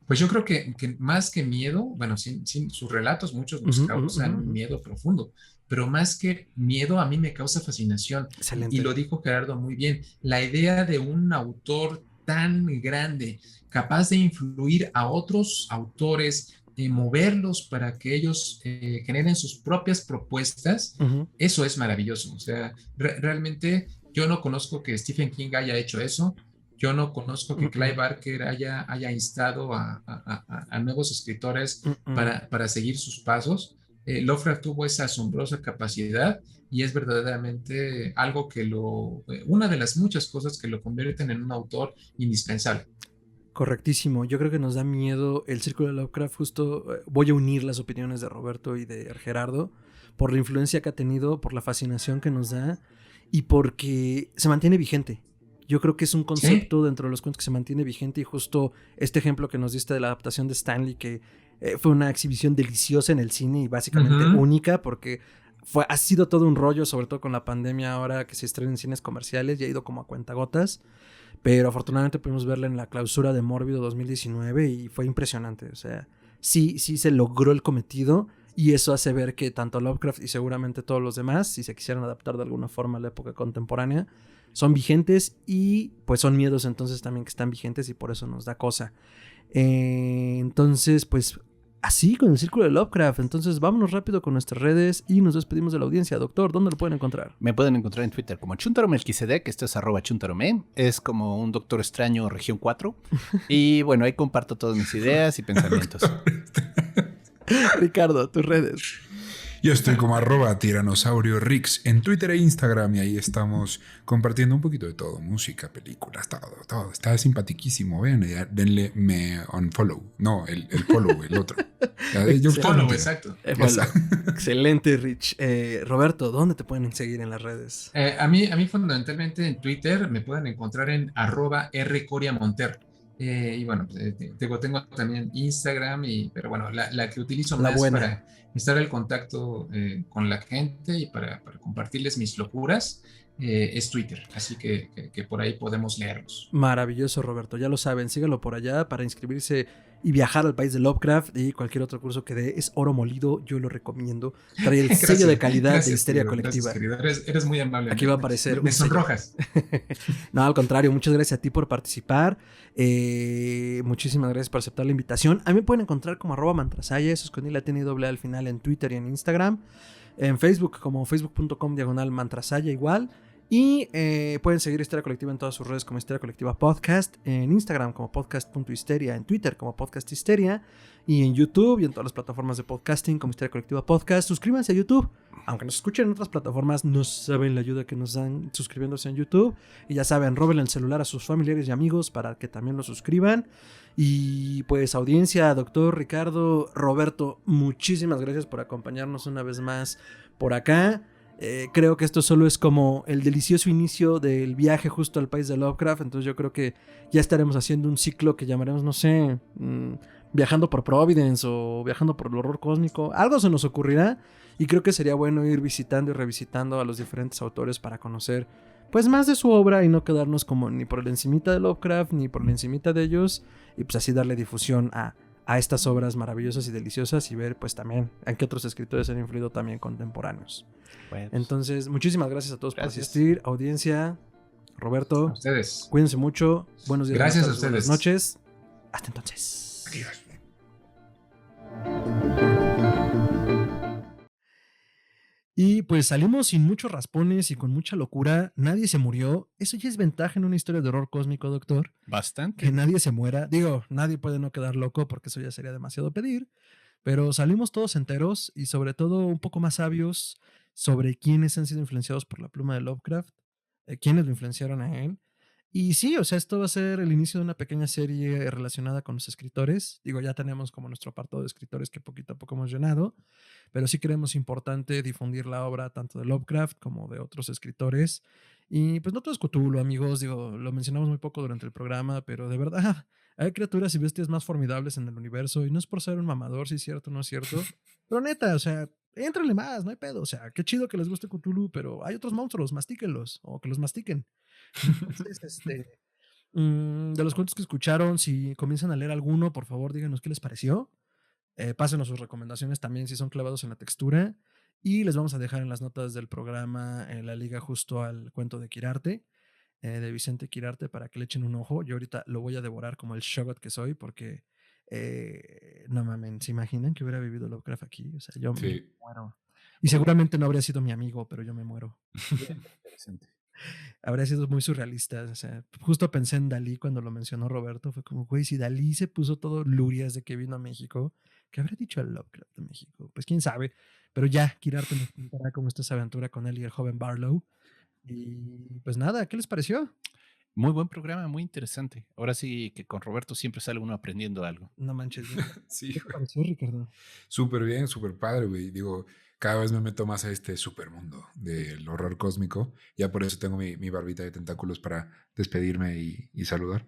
S4: Pues yo creo que más que miedo, bueno, sin sus relatos, muchos nos causan miedo profundo, pero más que miedo, a mí me causa fascinación. Excelente. Y lo dijo Gerardo muy bien, la idea de un autor tan grande, capaz de influir a otros autores, de moverlos para que ellos generen sus propias propuestas, eso es maravilloso. O sea, realmente yo no conozco que Stephen King haya hecho eso. Yo no conozco que Clive Barker haya instado a nuevos escritores para seguir sus pasos. Lovecraft tuvo esa asombrosa capacidad y es verdaderamente algo que una de las muchas cosas que lo convierten en un autor indispensable.
S1: Correctísimo. Yo creo que nos da miedo el círculo de Lovecraft. Justo voy a unir las opiniones de Roberto y de Gerardo por la influencia que ha tenido, por la fascinación que nos da y porque se mantiene vigente. Yo creo que es un concepto dentro de los cuentos que se mantiene vigente y justo este ejemplo que nos diste de la adaptación de Stanley, que fue una exhibición deliciosa en el cine y básicamente única porque ha sido todo un rollo, sobre todo con la pandemia ahora que se estrena en cines comerciales y ha ido como a cuentagotas, pero afortunadamente pudimos verla en la clausura de Mórbido 2019 y fue impresionante. O sea, sí se logró el cometido y eso hace ver que tanto Lovecraft y seguramente todos los demás, si se quisieran adaptar de alguna forma a la época contemporánea, son vigentes y pues son miedos entonces también que están vigentes y por eso nos da cosa. Entonces pues así con el círculo de Lovecraft. Entonces vámonos rápido con nuestras redes y nos despedimos de la audiencia. Doctor, ¿dónde lo pueden encontrar?
S2: Me pueden encontrar en Twitter como Chuntaro-Melquisedec, esto es @Chuntarome, es como un Doctor Extraño región 4 y bueno, ahí comparto todas mis ideas y pensamientos.
S1: Ricardo, tus redes.
S3: Yo estoy como @TiranossaurioRix en Twitter e Instagram y ahí estamos compartiendo un poquito de todo, música, películas, todo. Está simpatiquísimo, vean, denle me unfollow, no, el follow, el otro.
S4: Yo follow, exacto.
S1: Excelente, Rich. Roberto, ¿dónde te pueden seguir en las redes?
S4: A mí fundamentalmente en Twitter me pueden encontrar en @rcoriamonter. Y bueno, tengo también Instagram, pero bueno, la que utilizo más para estar en contacto con la gente y para compartirles mis locuras es Twitter. Así que por ahí podemos leerlos.
S1: Maravilloso, Roberto. Ya lo saben, síganlo por allá para inscribirse y viajar al país de Lovecraft, y cualquier otro curso que dé es oro molido, yo lo recomiendo. Trae el sello de calidad de Histeria Colectiva.
S4: Gracias, querido. Eres muy amable.
S1: Aquí va a aparecer
S4: Me sonrojas.
S1: No, al contrario, muchas gracias a ti por participar. Muchísimas gracias por aceptar la invitación. A mí me pueden encontrar como @mantrasaya, eso es con I doble al final, en Twitter y en Instagram. En Facebook como facebook.com/mantrasaya igual. Y pueden seguir Histeria Colectiva en todas sus redes como Histeria Colectiva Podcast, en Instagram como podcast.histeria, en Twitter como Podcast Histeria, y en YouTube y en todas las plataformas de podcasting como Histeria Colectiva Podcast. Suscríbanse a YouTube, aunque nos escuchen en otras plataformas, no saben la ayuda que nos dan suscribiéndose en YouTube. Y ya saben, roben el celular a sus familiares y amigos para que también lo suscriban. Y pues audiencia, doctor Ricardo, Roberto, muchísimas gracias por acompañarnos una vez más por acá. Creo que esto solo es como el delicioso inicio del viaje justo al país de Lovecraft. Entonces yo creo que ya estaremos haciendo un ciclo que llamaremos, no sé, viajando por Providence o viajando por el horror cósmico. Algo se nos ocurrirá y creo que sería bueno ir visitando y revisitando a los diferentes autores para conocer pues más de su obra y no quedarnos como ni por el encimita de Lovecraft ni por el encimita de ellos, y pues así darle difusión a estas obras maravillosas y deliciosas y ver pues también en qué otros escritores han influido también contemporáneos. Bueno, entonces, muchísimas gracias a todos por asistir, audiencia, Roberto.
S4: A ustedes.
S1: Cuídense mucho. Buenos días.
S4: Gracias a ustedes.
S1: Buenas noches. Hasta entonces.
S3: Adiós.
S1: Y pues salimos sin muchos raspones y con mucha locura. Nadie se murió. Eso ya es ventaja en una historia de horror cósmico, doctor.
S2: Bastante.
S1: Que nadie se muera. Digo, nadie puede no quedar loco porque eso ya sería demasiado pedir. Pero salimos todos enteros y sobre todo un poco más sabios sobre quiénes han sido influenciados por la pluma de Lovecraft, quiénes lo influenciaron a él. Y sí, o sea, esto va a ser el inicio de una pequeña serie relacionada con los escritores. Digo, ya tenemos como nuestro apartado de escritores que poquito a poco hemos llenado, pero sí creemos importante difundir la obra tanto de Lovecraft como de otros escritores. Y pues no todo es Cthulhu, amigos, digo, lo mencionamos muy poco durante el programa, pero de verdad hay criaturas y bestias más formidables en el universo, y no es por ser un mamador, si es cierto o no es cierto, pero neta, o sea, éntrenle más, no hay pedo, o sea, qué chido que les guste Cthulhu, pero hay otros monstruos, mastíquenlos, o que los mastiquen. Entonces, de los cuentos que escucharon, si comienzan a leer alguno, por favor díganos qué les pareció. Pásenos sus recomendaciones también si son clavados en la textura, y les vamos a dejar en las notas del programa la liga justo al cuento de Quirarte, de Vicente Quirarte, para que le echen un ojo. Yo ahorita lo voy a devorar como el shogot que soy, porque no mamen, ¿se imaginan que hubiera vivido Lovecraft aquí? O sea, yo me muero. Y seguramente no habría sido mi amigo, pero yo me muero. Interesante. Habría sido muy surrealista. O sea, justo pensé en Dalí cuando lo mencionó Roberto. Fue como, güey, si Dalí se puso todo lurias de que vino a México, ¿qué habría dicho el Lovecraft de México? Pues quién sabe. Pero ya, Quirarte nos contará cómo está esa aventura con él y el joven Barlow. Y pues nada, ¿qué les pareció?
S2: Muy buen programa, muy interesante. Ahora sí que con Roberto siempre sale uno aprendiendo algo.
S1: No manches.
S3: Sí,
S1: ¿Qué te pareció, Ricardo?
S3: Súper bien, súper padre, güey. Digo, cada vez me meto más a este supermundo del horror cósmico. Ya por eso tengo mi barbita de tentáculos para despedirme y saludar.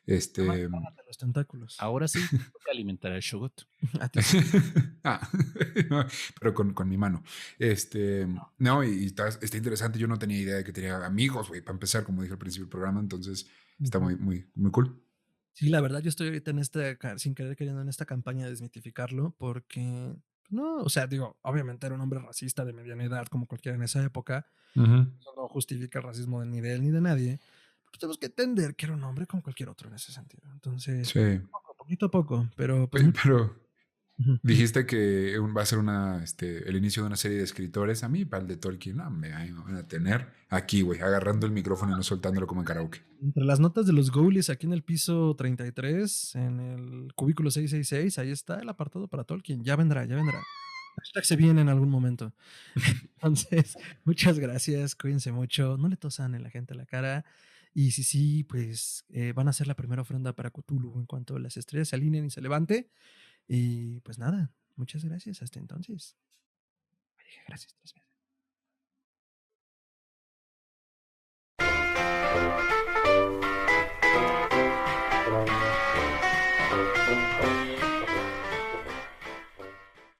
S1: Los tentáculos.
S2: Ahora sí, toca alimentar al Shogot.
S1: A ti.
S3: No, pero con mi mano. No, y está interesante. Yo no tenía idea de que tenía amigos, güey, para empezar, como dije al principio del programa. Entonces, está muy, muy, muy cool.
S1: Sí, la verdad, yo estoy ahorita sin querer queriendo, en esta campaña de desmitificarlo, porque, no, o sea, digo, obviamente era un hombre racista de mediana edad, como cualquiera en esa época. Eso no justifica el racismo ni de él ni de nadie. Pero tenemos que entender que era un hombre como cualquier otro en ese sentido. Entonces,
S3: Sí.
S1: poquito a poco, pero pues.
S3: Oye, pero dijiste que va a ser el inicio de una serie de escritores. A mí, para el de Tolkien, no, me van a tener aquí, güey, agarrando el micrófono y no soltándolo como en karaoke.
S1: Entre las notas de los Ghoulies, aquí en el piso 33, en el cubículo 666, ahí está el apartado para Tolkien. Ya vendrá, ya vendrá. Hashtag se viene en algún momento. Entonces, muchas gracias, cuídense mucho, no le tosan a la gente a la cara. Y sí, pues van a hacer la primera ofrenda para Cthulhu en cuanto las estrellas se alineen y se levante. Y pues nada, muchas gracias. Hasta entonces. Me dije gracias 3 veces.